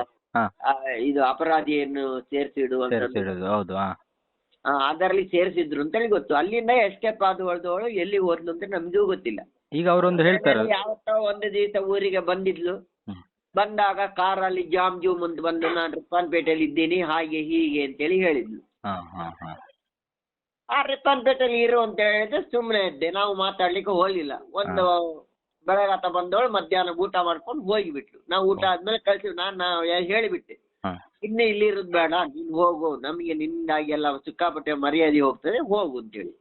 ಇದು ಅಪರಾಧಿಯನ್ನು ಸೇರಿಸಿಡುವಂತದ್ದು, ಅದರಲ್ಲಿ ಸೇರಿಸಿದ್ರು ಅಂತೇಳಿ ಗೊತ್ತು. ಅಲ್ಲಿಂದ ಎಸ್ಕೇಪ್ ಆದವಳು ಎಲ್ಲಿ ಹೋದ್ಲು ಅಂತ ನಮ್ಗೂ ಗೊತ್ತಿಲ್ಲ. ಈಗ ಅವರೊಂದು ಹೇಳ್ತಾರೆ, ಯಾವತ್ತೋ ಒಂದು ದಿವಸ ಊರಿಗೆ ಬಂದಿದ್ಲು, ಬಂದಾಗ ಕಾರಲ್ಲಿ ಜಾಮ್ ಜೂಮ್ ಅಂತ ಬಂದು ನಾನು ರಿಪ್ಪನ್ಪೇಟೆಯಲ್ಲಿ ಇದ್ದೀನಿ ಹಾಗೆ ಹೀಗೆ ಅಂತೇಳಿ ಹೇಳಿದ್ಲು. ಆ ರಿಪ್ಪನ್ಪೇಟೆಯಲ್ಲಿ ಇರು ಅಂತ ಹೇಳಿದ್ರೆ ಸುಮ್ಮನೆ ಇದ್ದೆ, ನಾವು ಮಾತಾಡ್ಲಿಕ್ಕೆ ಹೋಗ್ಲಿಲ್ಲ. ಒಂದು ಬೆಳಗಾತ ಬಂದವಳು ಮಧ್ಯಾಹ್ನ ಊಟ ಮಾಡ್ಕೊಂಡು ಹೋಗಿಬಿಟ್ಲು. ನಾವು ಊಟ ಆದ್ಮೇಲೆ ಕಳ್ಸಿವಿ, ನಾನು ಹೇಳಿಬಿಟ್ಟೆ, ಇನ್ನು ಇಲ್ಲಿ ಇರೋದು ಬೇಡ, ನೀನ್ ಹೋಗು, ನಮಗೆ ನಿಂದಾಗಿ ಎಲ್ಲ ಸಿಕ್ಕಾಪಟ್ಟೆ ಮರ್ಯಾದೆ ಹೋಗ್ತದೆ, ಹೋಗು ಅಂತೇಳಿ.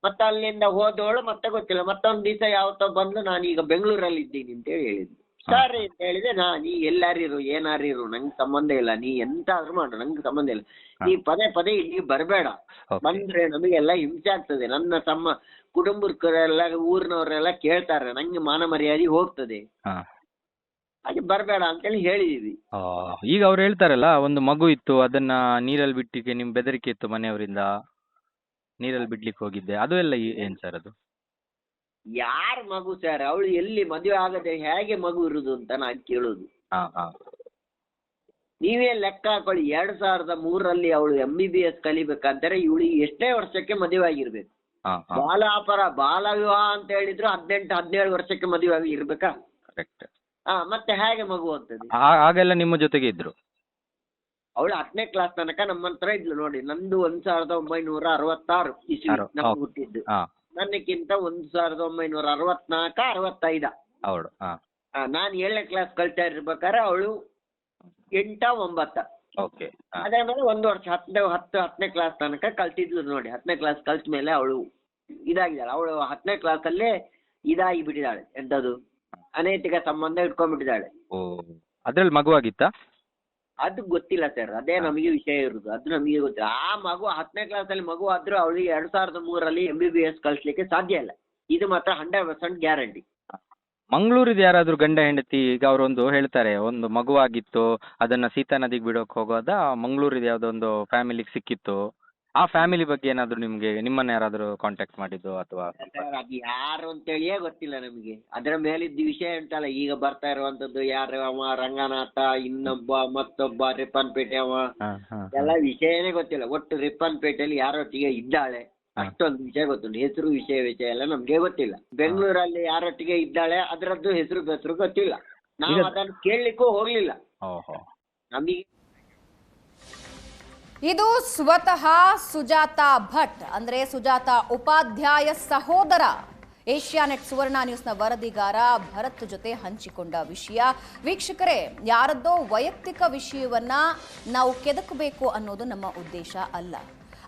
ಮತ್ತೆ ಅಲ್ಲಿಂದ ಹೋದವಳು ಮತ್ತೆ ಗೊತ್ತಿಲ್ಲ, ಮತ್ತೊಂದ್ ದಿವಸ ಯಾವತ್ತೋ ಬಂದು ನಾನು ಈಗ ಬೆಂಗಳೂರಲ್ಲಿ ಇದ್ದೀನಿ ಅಂತೇಳಿ ಹೇಳಿದ್ಲು. ಸರಿ ಅಂತ ಹೇಳಿದೆ, ನೀ ಎಲ್ಲಾರಿರು ಏನಾರಿರು ನಂಗೆ ಸಂಬಂಧ ಇಲ್ಲ, ನೀ ಎಂತಾದ್ರೂ ಮಾಡು ನಂಗೆ ಸಂಬಂಧ ಇಲ್ಲ, ನೀ ಪದೇ ಪದೇ ಇಲ್ಲಿ ಬರಬೇಡ, ಬಂದ್ರೆ ನಮಗೆಲ್ಲ ಹಿಂಸೆ ಆಗ್ತದೆ, ನನ್ನ ತಮ್ಮ ಕುಟುಂಬದವರೆಲ್ಲ ಊರಿನವರೆಲ್ಲ ಕೇಳ್ತಾರೆ, ನಂಗೆ ಮಾನ ಮರ್ಯಾದೆ ಹೋಗ್ತದೆ, ಹಾಗೆ ಬರಬೇಡ ಅಂತೇಳಿ ಹೇಳಿದೀವಿ. ಈಗ ಅವ್ರು ಹೇಳ್ತಾರಲ್ಲ, ಒಂದು ಮಗು ಇತ್ತು ಅದನ್ನ ನೀರಲ್ಲಿ ಬಿಟ್ಟಿಗೆ ನಿಮ್ ಬೆದರಿಕೆ ಇತ್ತು, ಮನೆಯವರಿಂದ ನೀರಲ್ಲಿ ಬಿಡ್ಲಿಕ್ಕೆ ಹೋಗಿದ್ದೆ, ಅದು ಎಲ್ಲ ಏನ್ ಸರ್ ಅದು? ಯಾರ ಮಗು ಸರ್? ಅವಳು ಎಲ್ಲಿ ಮದುವೆ ಆಗದೆ ಹೇಗೆ ಮಗು ಇರುದು ಅಂತ ನಾನು ಕೇಳುದು. ನೀವೇ ಲೆಕ್ಕ ಹಾಕೊಳ್ಳಿ, 2003 ಅವಳು MBBS ಕಲಿಬೇಕಂತಾರೆ, ಇವಳಿಗೆ ಎಷ್ಟೇ ವರ್ಷಕ್ಕೆ ಮದುವೆ ಆಗಿರ್ಬೇಕು? ಬಾಲ ವಿವಾಹ ಅಂತ ಹೇಳಿದ್ರು 18-17 ವರ್ಷಕ್ಕೆ ಮದುವೆ ಆಗಿ ಇರ್ಬೇಕಾ? ಮತ್ತೆ ಹೇಗೆ ಮಗು ಆಗ್ತದೆ? ಹಾಗೆಲ್ಲ ನಿಮ್ಮ ಜೊತೆಗೆ ಇದ್ರು? ಅವಳು 10ನೇ ಕ್ಲಾಸ್ ತನಕ ನಮ್ಮ ಹತ್ರ ಇದ್ಲು. ನೋಡಿ, ನಂದು 1966 ಇಸ್ವಿ ನಾವು ಹುಟ್ಟಿದ್ದು, ನನ್ನಕ್ಕಿಂತ 1964-65. ನಾನು 7ನೇ ಕ್ಲಾಸ್ ಕಲ್ತಾ ಇರ್ಬೇಕಾದ್ರೆ ಅವಳು 8-9. ಅದ್ರ ಮೇಲೆ 1 ವರ್ಷ 10ನೇ ಕ್ಲಾಸ್ ತನಕ ಕಲ್ತಿದ್ಲು. ನೋಡಿ, 10ನೇ ಕ್ಲಾಸ್ ಕಲ್ತ ಮೇಲೆ ಅವಳು ಇದಾಗಿದ್ದಾಳೆ. ಅವಳು 10ನೇ ಕ್ಲಾಸಲ್ಲೇ ಇದಾಗಿ ಬಿಟ್ಟಿದ್ದಾಳೆ, ಎಂತದು ಅನೈತಿಕ ಸಂಬಂಧ ಇಟ್ಕೊಂಡ್ಬಿಟ್ಟಿದ್ದಾಳೆ. ಅದ್ರಲ್ಲಿ ಮಗುವಾಗಿತ್ತ? ಅದು ಗೊತ್ತಿಲ್ಲ ಸರ್, ಅದೇ ನಮಗೆ ವಿಷಯ ಇರುದು, ಅದು ನಮಗೆ ಗೊತ್ತಿಲ್ಲ. ಆ ಮಗು 10ನೇ ಕ್ಲಾಸಲ್ಲಿ ಮಗು ಆದ್ರೂ ಅವಳಿಗೆ 2003 MBBS ಕಲಿಸ್ಲಿಕ್ಕೆ ಸಾಧ್ಯ ಇಲ್ಲ, ಇದು ಮಾತ್ರ 100% ಗ್ಯಾರಂಟಿ. ಮಂಗಳೂರಿದ ಯಾರಾದ್ರೂ ಗಂಡ ಹೆಂಡತಿ ಈಗ ಅವರೊಂದು ಹೇಳ್ತಾರೆ, ಒಂದು ಮಗುವಾಗಿತ್ತು ಅದನ್ನ ಸೀತಾ ನದಿಗೆ ಬಿಡೋಕ್ ಹೋಗೋದ, ಮಂಗಳೂರಿದ ಯಾವ್ದೋ ಒಂದು ಫ್ಯಾಮಿಲಿಗೆ ಸಿಕ್ಕಿತ್ತು, ಆ ಫ್ಯಾಮಿಲಿ ಬಗ್ಗೆ ಏನಾದ್ರು ನಿಮ್ಮನ್ನ ಯಾರಾದ್ರೂ ಕಾಂಟ್ಯಾಕ್ಟ್ ಮಾಡಿದ್ದು ಅಥವಾ? ಅದು ಯಾರು ಅಂತೇಳಿಯೇ ಗೊತ್ತಿಲ್ಲ ನಮಗೆ. ಅದರ ಮೇಲಿದ್ದ ವಿಷಯ ಉಂಟಲ್ಲ, ಈಗ ಬರ್ತಾ ಇರುವಂತದ್ದು ಯಾರು ಅವ ರಂಗನಾಥ, ಇನ್ನೊಬ್ಬ ಮತ್ತೊಬ್ಬ ರಿಪ್ಪನ್ಪೇಟೆ ಅವ, ಎಲ್ಲ ವಿಷಯನೇ ಗೊತ್ತಿಲ್ಲ. ಒಟ್ಟು ರಿಪ್ಪನ್ಪೇಟೆಯಲ್ಲಿ ಯಾರೊಟ್ಟಿಗೆ ಇದ್ದಾಳೆ ಅಷ್ಟೊಂದು ವಿಷಯ ಗೊತ್ತುಂಟು, ಹೆಸರು ವಿಷಯ ಎಲ್ಲ ನಮ್ಗೆ ಗೊತ್ತಿಲ್ಲ. ಬೆಂಗಳೂರಲ್ಲಿ ಯಾರೊಟ್ಟಿಗೆ ಇದ್ದಾಳೆ ಅದರದ್ದು ಹೆಸರು ಗೊತ್ತಿಲ್ಲ, ನಾವು ಅದನ್ನು ಕೇಳಲಿಕ್ಕೂ ಹೋಗ್ಲಿಲ್ಲ ನಮಗೆ. ಇದು ಸ್ವತಃ ಸುಜಾತಾ ಭಟ್, ಅಂದ್ರೆ ಸುಜಾತಾ ಉಪಾಧ್ಯಾಯ ಸಹೋದರ, ಏಷ್ಯಾನೆಟ್ ಸುವರ್ಣ ನ್ಯೂಸ್ನ ವರದಿಗಾರ ಭರತ್ ಜೊತೆ ಹಂಚಿಕೊಂಡ ವಿಷಯ. ವೀಕ್ಷಕರೇ, ಯಾರದ್ದೋ ವೈಯಕ್ತಿಕ ವಿಷಯವನ್ನ ನಾವು ಕೆದಕಬೇಕು ಅನ್ನೋದು ನಮ್ಮ ಉದ್ದೇಶ ಅಲ್ಲ.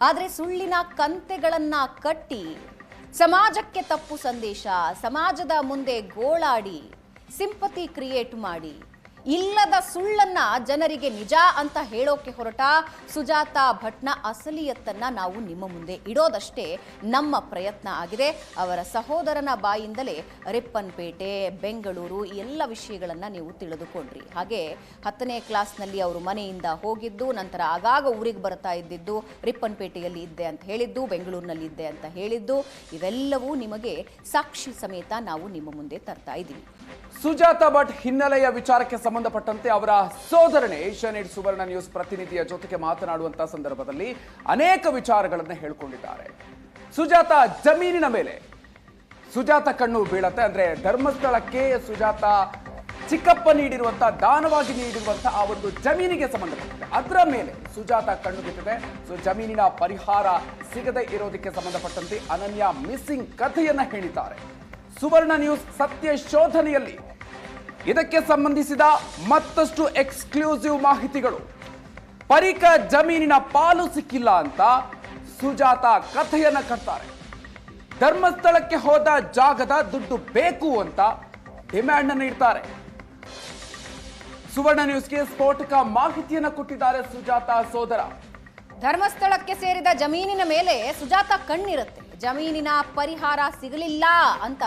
ಆದರೆ ಸುಳ್ಳಿನ ಕಂತೆಗಳನ್ನ ಕಟ್ಟಿ ಸಮಾಜಕ್ಕೆ ತಪ್ಪು ಸಂದೇಶ, ಸಮಾಜದ ಮುಂದೆ ಗೋಳಾಡಿ ಸಿಂಪತಿ ಕ್ರಿಯೇಟ್ ಮಾಡಿ ಇಲ್ಲದ ಸುಳ್ಳನ್ನ ಜನರಿಗೆ ನಿಜ ಅಂತ ಹೇಳೋಕೆ ಹೊರಟ ಸುಜಾತಾ ಭಟ್ನ ಅಸಲಿಯತ್ತನ್ನ ನಾವು ನಿಮ್ಮ ಮುಂದೆ ಇಡೋದಷ್ಟೇ ನಮ್ಮ ಪ್ರಯತ್ನ ಆಗಿದೆ. ಅವರ ಸಹೋದರನ ಬಾಯಿಂದಲೇ ರಿಪ್ಪನ್ಪೇಟೆ, ಬೆಂಗಳೂರು ಈ ಎಲ್ಲ ವಿಷಯಗಳನ್ನ ನೀವು ತಿಳಿದುಕೊಂಡ್ರಿ. ಹಾಗೆ 10ನೇ ಕ್ಲಾಸ್ನಲ್ಲಿ ಅವರು ಮನೆಯಿಂದ ಹೋಗಿದ್ದು, ನಂತರ ಆಗಾಗ ಊರಿಗೆ ಬರ್ತಾ ಇದ್ದಿದ್ದು, ರಿಪ್ಪನ್ಪೇಟೆಯಲ್ಲಿ ಇದ್ದೆ ಅಂತ ಹೇಳಿದ್ದು, ಬೆಂಗಳೂರಿನಲ್ಲಿ ಇದ್ದೆ ಅಂತ ಹೇಳಿದ್ದು, ಇವೆಲ್ಲವೂ ನಿಮಗೆ ಸಾಕ್ಷಿ ಸಮೇತ ನಾವು ನಿಮ್ಮ ಮುಂದೆ ತರ್ತಾ ಇದ್ದೀವಿ. ಸುಜಾತಾ ಭಟ್ ಹಿನ್ನೆಲೆಯ ವಿಚಾರಕ್ಕೆ ಸಂಬಂಧಪಟ್ಟಂತೆ ಅವರ ಸೋದರನೇ ಏಷ್ಯಾನೆಟ್ ಸುವರ್ಣ ನ್ಯೂಸ್ ಪ್ರತಿನಿಧಿಯ ಜೊತೆಗೆ ಮಾತನಾಡುವಂತಹ ಸಂದರ್ಭದಲ್ಲಿ ಅನೇಕ ವಿಚಾರಗಳನ್ನು ಹೇಳಿಕೊಂಡಿದ್ದಾರೆ. ಸುಜಾತಾ ಜಮೀನಿನ ಮೇಲೆ ಸುಜಾತಾ ಕಣ್ಣು ಬೀಳತ್ತೆ. ಅಂದ್ರೆ ಧರ್ಮಸ್ಥಳಕ್ಕೆ ಸುಜಾತಾ ಚಿಕ್ಕಪ್ಪ ನೀಡಿರುವಂತಹ, ದಾನವಾಗಿ ನೀಡಿರುವಂತಹ ಆ ಒಂದು ಜಮೀನಿಗೆ ಸಂಬಂಧಪಟ್ಟಿದೆ, ಅದರ ಮೇಲೆ ಸುಜಾತಾ ಕಣ್ಣು ಬಿಟ್ಟಿದೆ. ಸೊ ಜಮೀನಿನ ಪರಿಹಾರ ಸಿಗದೆ ಇರೋದಕ್ಕೆ ಸಂಬಂಧಪಟ್ಟಂತೆ ಅನನ್ಯ ಮಿಸ್ಸಿಂಗ್ ಕಥೆಯನ್ನ ಹೇಳಿದ್ದಾರೆ. ಸುವರ್ಣ ನ್ಯೂಸ್ ಸತ್ಯ ಶೋಧನೆಯಲ್ಲಿ ಇದಕ್ಕೆ ಸಂಬಂಧಿಸಿದ ಮತ್ತಷ್ಟು ಎಕ್ಸ್ಕ್ಲೂಸಿವ್ ಮಾಹಿತಿಗಳು. ಪರಿಕ ಜಮೀನಿನ ಪಾಲು ಸಿಕ್ಕಿಲ್ಲ ಅಂತ ಸುಜಾತಾ ಕಥೆಯನ್ನ ಕಟ್ತಾರೆ. ಧರ್ಮಸ್ಥಳಕ್ಕೆ ಹೋದ ಜಾಗದ ದುಡ್ಡು ಬೇಕು ಅಂತ ಡಿಮ್ಯಾಂಡ್ ಅನ್ನು ಇಡ್ತಾರೆ. ಸುವರ್ಣ ನ್ಯೂಸ್ಗೆ ಸ್ಫೋಟಕ ಮಾಹಿತಿಯನ್ನ ಕೊಟ್ಟಿದ್ದಾರೆ ಸುಜಾತಾ ಸೋದರ. ಧರ್ಮಸ್ಥಳಕ್ಕೆ ಸೇರಿದ ಜಮೀನಿನ ಮೇಲೆ ಸುಜಾತ ಕಣ್ಣಿರುತ್ತೆ. ಜಮೀನಿನ ಪರಿಹಾರ ಸಿಗಲಿಲ್ಲ ಅಂತ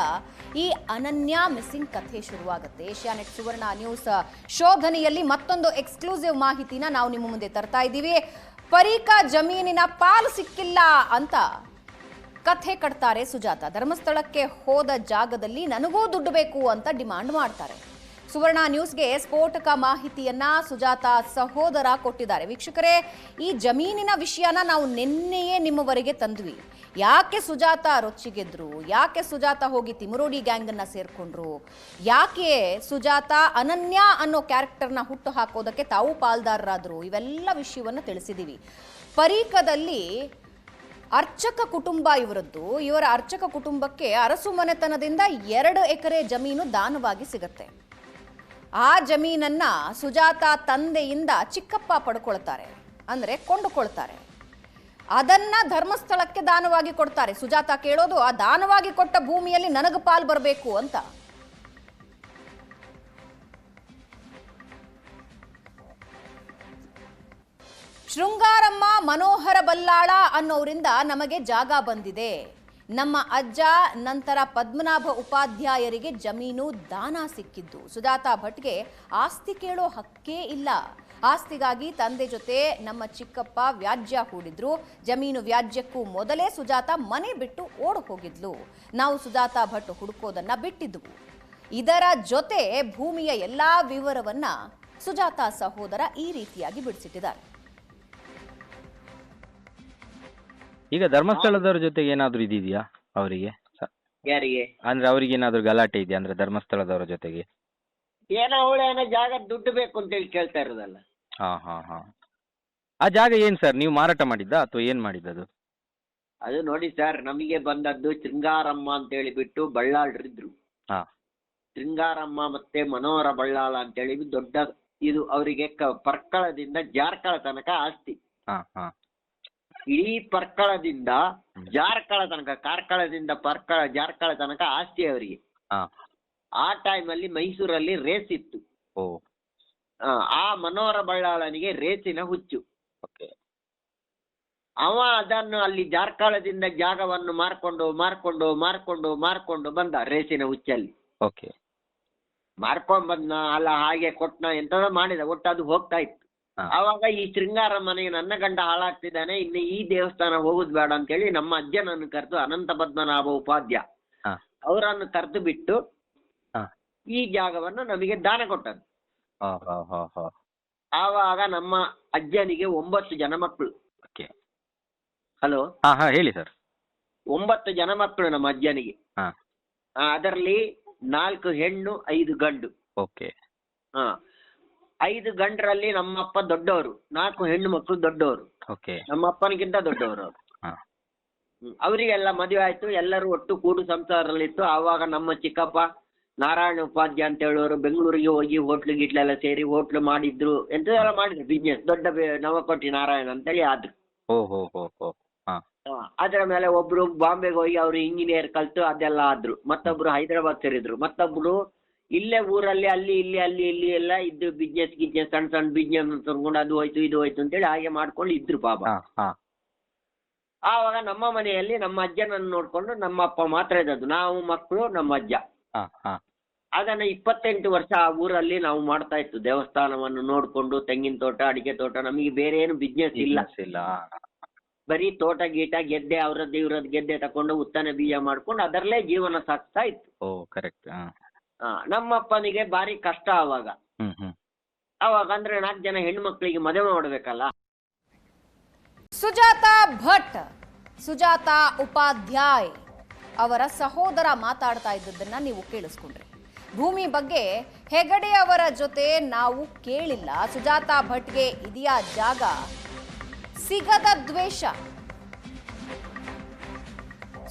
ಈ ಅನನ್ಯ ಮಿಸ್ಸಿಂಗ್ ಕಥೆ ಶುರುವಾಗುತ್ತೆ. ಏಷ್ಯಾನೆಟ್ ಸುವರ್ಣ ನ್ಯೂಸ್ ಶೋಧನೆಯಲ್ಲಿ ಮತ್ತೊಂದು ಎಕ್ಸ್ಕ್ಲೂಸಿವ್ ಮಾಹಿತಿನ ನಾವು ನಿಮ್ಮ ಮುಂದೆ ತರ್ತಾ ಇದ್ದೀವಿ. ಪರೀಕಾ ಜಮೀನಿನ ಪಾಲು ಸಿಕ್ಕಿಲ್ಲ ಅಂತ ಕಥೆ ಕಟ್ತಾರೆ ಸುಜಾತ. ಧರ್ಮಸ್ಥಳಕ್ಕೆ ಹೋದ ಜಾಗದಲ್ಲಿ ನನಗೂ ದುಡ್ಡು ಬೇಕು ಅಂತ ಡಿಮಾಂಡ್ ಮಾಡ್ತಾರೆ. ಸುವರ್ಣ ನ್ಯೂಸ್ಗೆ ಸ್ಫೋಟಕ ಮಾಹಿತಿಯನ್ನ ಸುಜಾತ ಸಹೋದರ ಕೊಟ್ಟಿದ್ದಾರೆ. ವೀಕ್ಷಕರೇ, ಈ ಜಮೀನಿನ ವಿಷಯನ ನಾವು ನಿನ್ನೆಯೇ ನಿಮ್ಮವರೆಗೆ ತಂದ್ವಿ. ಯಾಕೆ ಸುಜಾತ ರೊಚ್ಚಿಗೆದ್ರು, ಯಾಕೆ ಸುಜಾತ ಹೋಗಿ ತಿಮರೋಡಿ ಗ್ಯಾಂಗ್ ಅನ್ನ ಸೇರ್ಕೊಂಡ್ರು, ಯಾಕೆ ಸುಜಾತ ಅನನ್ಯ ಅನ್ನೋ ಕ್ಯಾರೆಕ್ಟರ್ನ ಹುಟ್ಟು ಹಾಕೋದಕ್ಕೆ ತಾವು ಪಾಲ್ದಾರರಾದ್ರು, ಇವೆಲ್ಲ ವಿಷಯವನ್ನ ತಿಳಿಸಿದೀವಿ. ಪರೀಕದಲ್ಲಿ ಅರ್ಚಕ ಕುಟುಂಬ ಇವರದ್ದು. ಇವರ ಅರ್ಚಕ ಕುಟುಂಬಕ್ಕೆ ಅರಸು ಮನೆತನದಿಂದ 2 ಎಕರೆ ಜಮೀನು ದಾನವಾಗಿ ಸಿಗುತ್ತೆ. ಆ ಜಮೀನನ್ನ ಸುಜಾತ ತಂದೆಯಿಂದ ಚಿಕ್ಕಪ್ಪ ಪಡ್ಕೊಳ್ತಾರೆ, ಅಂದ್ರೆ ಕೊಂಡುಕೊಳ್ತಾರೆ. ಅದನ್ನ ಧರ್ಮಸ್ಥಳಕ್ಕೆ ದಾನವಾಗಿ ಕೊಡ್ತಾರೆ. ಸುಜಾತ ಕೇಳೋದು ಆ ದಾನವಾಗಿ ಕೊಟ್ಟ ಭೂಮಿಯಲ್ಲಿ ನನಗೆ ಪಾಲ್ ಬರಬೇಕು ಅಂತ. ಶೃಂಗಾರಮ್ಮ ಮನೋಹರ ಬಲ್ಲಾಳ ಅನ್ನೋರಿಂದ ನಮಗೆ ಜಾಗ ಬಂದಿದೆ. ನಮ್ಮ ಅಜ್ಜ ನಂತರ ಪದ್ಮನಾಭ ಉಪಾಧ್ಯಾಯರಿಗೆ ಜಮೀನು ದಾನ ಸಿಕ್ಕಿದ್ದು. ಸುಜಾತ ಭಟ್ಗೆ ಆಸ್ತಿ ಕೇಳೋ ಹಕ್ಕೇ ಇಲ್ಲ. ಆಸ್ತಿಗಾಗಿ ತಂದೆ ಜೊತೆ ನಮ್ಮ ಚಿಕ್ಕಪ್ಪ ವ್ಯಾಜ್ಯ ಹೂಡಿದ್ರು. ಜಮೀನು ವ್ಯಾಜ್ಯಕ್ಕೂ ಮೊದಲೇ ಸುಜಾತ ಮನೆ ಬಿಟ್ಟು ಓಡ್ ಹೋಗಿದ್ಲು. ನಾವು ಸುಜಾತ ಭಟ್ ಹುಡುಕೋದನ್ನ ಬಿಟ್ಟಿದ್ವು. ಇದರ ಜೊತೆ ಭೂಮಿಯ ಎಲ್ಲಾ ವಿವರವನ್ನ ಸುಜಾತ ಸಹೋದರ ಈ ರೀತಿಯಾಗಿ ಬಿಡಿಸಿಟ್ಟಿದ್ದಾರೆ. ಈಗ ಧರ್ಮಸ್ಥಳದವ್ರ ಜೊತೆಗೆ ಏನಾದ್ರು ಇದಿದೆಯಾ ಅವರಿಗೆ? ಯಾರಿಗೆ ಅಂದ್ರೆ ಅವ್ರಿಗೆ ಏನಾದ್ರು ಗಲಾಟೆ ಇದೆಯಾ ಅಂದ್ರೆ ಧರ್ಮಸ್ಥಳದವ್ರ ಜೊತೆಗೆ? ಏನೋ ಅವಳೇನೋ ಜಾಗ ದುಡ್ಡು ಬೇಕು ಅಂತೇಳಿ ಕೇಳ್ತಾ ಇರೋದಲ್ಲ. ಹಾ ಹಾ ಹಾ. ಆ ಜಾಗ ಏನ್ ಸರ್, ನೀವು ಮಾರಾಟ ಮಾಡಿದ್ದ ಅಥವಾ ಏನ್ ಮಾಡಿದ್ದದು? ಅದು ನೋಡಿ ಸರ್, ನಮಗೆ ಬಂದದ್ದು ಶೃಂಗಾರಮ್ಮ ಅಂತೇಳಿ ಬಿಟ್ಟು ಬಳ್ಳಾಳ್ರಿದ್ರು. ಹಾ. ಶೃಂಗಾರಮ್ಮ ಮತ್ತೆ ಮನೋಹರ ಬಳ್ಳಾಳ ಅಂತೇಳಿ ದೊಡ್ಡ ಇದು ಅವರಿಗೆ ಪರ್ಕಳದಿಂದ ಜಾರ್ಕಳ ತನಕ ಆಸ್ತಿ. ಹಾ ಹಾ. ಇಡೀ ಪರ್ಕಳದಿಂದ ಜಾರ್ಕಳ ತನಕ, ಕಾರ್ಕಳದಿಂದ ಜಾರ್ಕಳ ತನಕ ಆಸ್ತಿ ಅವರಿಗೆ. ಆ ಟೈಮಲ್ಲಿ ಮೈಸೂರಲ್ಲಿ ರೇಸ್ ಇತ್ತು. ಆ ಮನೋಹರ ಬಳ್ಳಾಳನಿಗೆ ರೇಸಿನ ಹುಚ್ಚು. ಅವ ಅದನ್ನು ಅಲ್ಲಿ ಜಾರ್ಕಾಳದಿಂದ ಜಾಗವನ್ನು ಮಾರ್ಕೊಂಡು ಬಂದ ರೇಸಿನ ಹುಚ್ಚಲ್ಲಿ. ಮಾರ್ಕೊಂಡ್ ಬಂದ್ನ ಅಲ್ಲ, ಹಾಗೆ ಕೊಟ್ನ ಎಂತದ ಮಾಡಿದ, ಒಟ್ಟು ಅದು ಹೋಗ್ತಾ ಇತ್ತು. ಅವಾಗ ಈ ಶೃಂಗಾರಮ್ಮನಿಗೆ ನನ್ನ ಗಂಡ ಹಾಳಾಗ್ತಿದ್ದಾನೆ, ಇನ್ನು ಈ ದೇವಸ್ಥಾನ ಹೋಗುದು ಬೇಡ ಅಂತೇಳಿ ನಮ್ಮ ಅಜ್ಜನನ್ನು ಕರೆದು ಅನಂತ ಪದ್ಮನಾಭ ಉಪಾಧ್ಯ ಅವರನ್ನು ಕರೆದು ಬಿಟ್ಟು ಈ ಜಾಗವನ್ನು ನಮಗೆ ದಾನ ಕೊಟ್ಟದ್ದು. ಆವಾಗ ನಮ್ಮ ಅಜ್ಜನಿಗೆ 9 ಜನ ಮಕ್ಕಳು. ಹಲೋ, ಹೇಳಿ ಸರ್. 9 ಜನ ಮಕ್ಕಳು ನಮ್ಮ ಅಜ್ಜನಿಗೆ. ಅದರಲ್ಲಿ 4 ಹೆಣ್ಣು 5 ಗಂಡು. 5 ಗಂಡರಲ್ಲಿ ನಮ್ಮಪ್ಪ ದೊಡ್ಡವರು, 4 ಹೆಣ್ಣು ಮಕ್ಕಳು ದೊಡ್ಡವರು, ನಮ್ಮ ಅಪ್ಪನಿಗಿಂತ ದೊಡ್ಡವರು ಅವರು. ಅವರಿಗೆಲ್ಲ ಮದುವೆ ಆಯ್ತು, ಎಲ್ಲರೂ ಒಟ್ಟು ಕೂಡು ಸಂಸಾರದಲ್ಲಿತ್ತು. ಆವಾಗ ನಮ್ಮ ಚಿಕ್ಕಪ್ಪ ನಾರಾಯಣ ಉಪಾಧ್ಯ ಅಂತ ಹೇಳೋರು ಬೆಂಗಳೂರಿಗೆ ಹೋಗಿ ಹೋಟ್ಲು ಗಿಟ್ಲೆಲ್ಲ ಸೇರಿ ಹೋಟ್ಲು ಮಾಡಿದ್ರು, ಎಂತೆಲ್ಲ ಮಾಡಿದ್ರು ಬಿಸ್ನೆಸ್. ದೊಡ್ಡ ನವಕೋಟಿ ನಾರಾಯಣ ಅಂತೇಳಿ ಆದ್ರು. ಅದರ ಮೇಲೆ ಒಬ್ರು ಬಾಂಬೆಗೆ ಹೋಗಿ ಅವರು ಇಂಜಿನಿಯರ್ ಕಲ್ತು ಅದೆಲ್ಲ ಆದ್ರು. ಮತ್ತೊಬ್ರು ಹೈದರಾಬಾದ್ ಸೇರಿದ್ರು. ಮತ್ತೊಬ್ರು ಇಲ್ಲೇ ಊರಲ್ಲಿ ಅಲ್ಲಿ ಇಲ್ಲಿ ಎಲ್ಲ ಇದ್ದು ಬಿಸ್ನೆಸ್ ಸಣ್ಣ ಬಿಸ್ನೆಸ್ ತಗೊಂಡು ಅದು ಹೋಯ್ತು ಇದು ಹೋಯ್ತು ಅಂತೇಳಿ ಹಾಗೆ ಮಾಡ್ಕೊಂಡು ಇದ್ರು ಪಾಪ. ಆವಾಗ ನಮ್ಮ ಮನೆಯಲ್ಲಿ ನಮ್ಮ ಅಜ್ಜನನ್ನು ನೋಡ್ಕೊಂಡು ನಮ್ಮ ಅಪ್ಪ ಮಾತ್ರ ಇದ್ದದ್ದು, ನಾವು ಮಕ್ಕಳು ನಮ್ಮ ಅಜ್ಜ. ಅದನ್ನ 28 ವರ್ಷ ಆ ಊರಲ್ಲಿ ನಾವು ಮಾಡ್ತಾ ಇತ್ತು. ದೇವಸ್ಥಾನವನ್ನು ನೋಡ್ಕೊಂಡು, ತೆಂಗಿನ ತೋಟ, ಅಡಿಕೆ ತೋಟ, ನಮಗೆ ಬೇರೆ ಏನು ಬಿಸ್ನೆಸ್ ಇಲ್ಲ. ಬರೀ ತೋಟ ಗೀಟ ಗೆದ್ದೆ, ಅವ್ರದ್ದು ಇವ್ರದ್ದು ಗೆದ್ದೆ ತಕೊಂಡು ಉತ್ತನ ಬೀಜ ಮಾಡ್ಕೊಂಡು ಅದರಲ್ಲೇ ಜೀವನ ಸಾಕ್ತಾ ಇತ್ತು. ನಮ್ಮಪ್ಪನಿಗೆ ಭಾರಿ ಕಷ್ಟ ಅವಾಗ. ಅಂದ್ರೆ 4 ಜನ ಹೆಣ್ಮಕ್ಳಿಗೆ ಮದುವೆ ಮಾಡ್ಬೇಕಲ್ಲ. ಸುಜಾತ ಭಟ್, ಸುಜಾತ ಉಪಾಧ್ಯಾಯ್ ಅವರ ಸಹೋದರ ಮಾತಾಡ್ತಾ ಇದ್ದದನ್ನ ನೀವು ಕೇಳಿಸ್ಕೊಂಡ್ರಿ. ಭೂಮಿ ಬಗ್ಗೆ ಹೆಗಡೆ ಅವರ ಜೊತೆ ನಾವು ಕೇಳಿಲ್ಲ. ಸುಜಾತ ಭಟ್ಗೆ ಇದೆಯಾ ಜಾಗ? ಸಿಗದ ದ್ವೇಷ.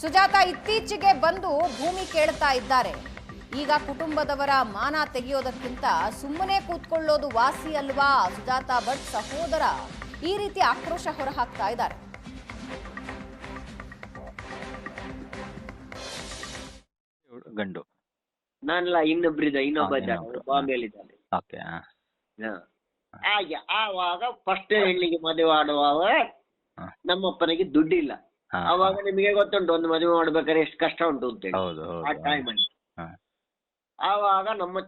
ಸುಜಾತ ಇತ್ತೀಚೆಗೆ ಬಂದು ಭೂಮಿ ಕೇಳ್ತಾ ಇದ್ದಾರೆ. ಈಗ ಕುಟುಂಬದವರ ಮಾನ ತೆಗೆಯೋದಕ್ಕಿಂತ ಸುಮ್ಮನೆ ಕೂತ್ಕೊಳ್ಳೋದು ವಾಸಿ ಅಲ್ವಾ? ಸುಜಾತ ಭಟ್ ಸಹೋದರ ಈ ರೀತಿ ಆಕ್ರೋಶ ಹೊರಹಾಕ್ತಾ ಇದ್ದಾರೆ. ಗಂಡು ನಾನಲ್ಲ, ಇನ್ನೊಬ್ಬ ಬಾಂಬೆಲಿದ್ದಾನೆ. ಹಾಗೆ ಆವಾಗ ಫಸ್ಟ್ ಹೆಣ್ಣಿಗೆ ಮದುವೆ ಆಡುವಾಗ ನಮ್ಮಪ್ಪನಿಗೆ ದುಡ್ಡಿಲ್ಲ. ಅವಾಗ ನಿಮಗೆ ಗೊತ್ತುಂಟು ಒಂದು ಮದುವೆ ಮಾಡ್ಬೇಕಾದ್ರೆ ಎಷ್ಟು ಕಷ್ಟ ಉಂಟು ಅಂತೇಳಿ ಆ ಟೈಮಲ್ಲಿ. ಆವಾಗ ನಮ್ಮ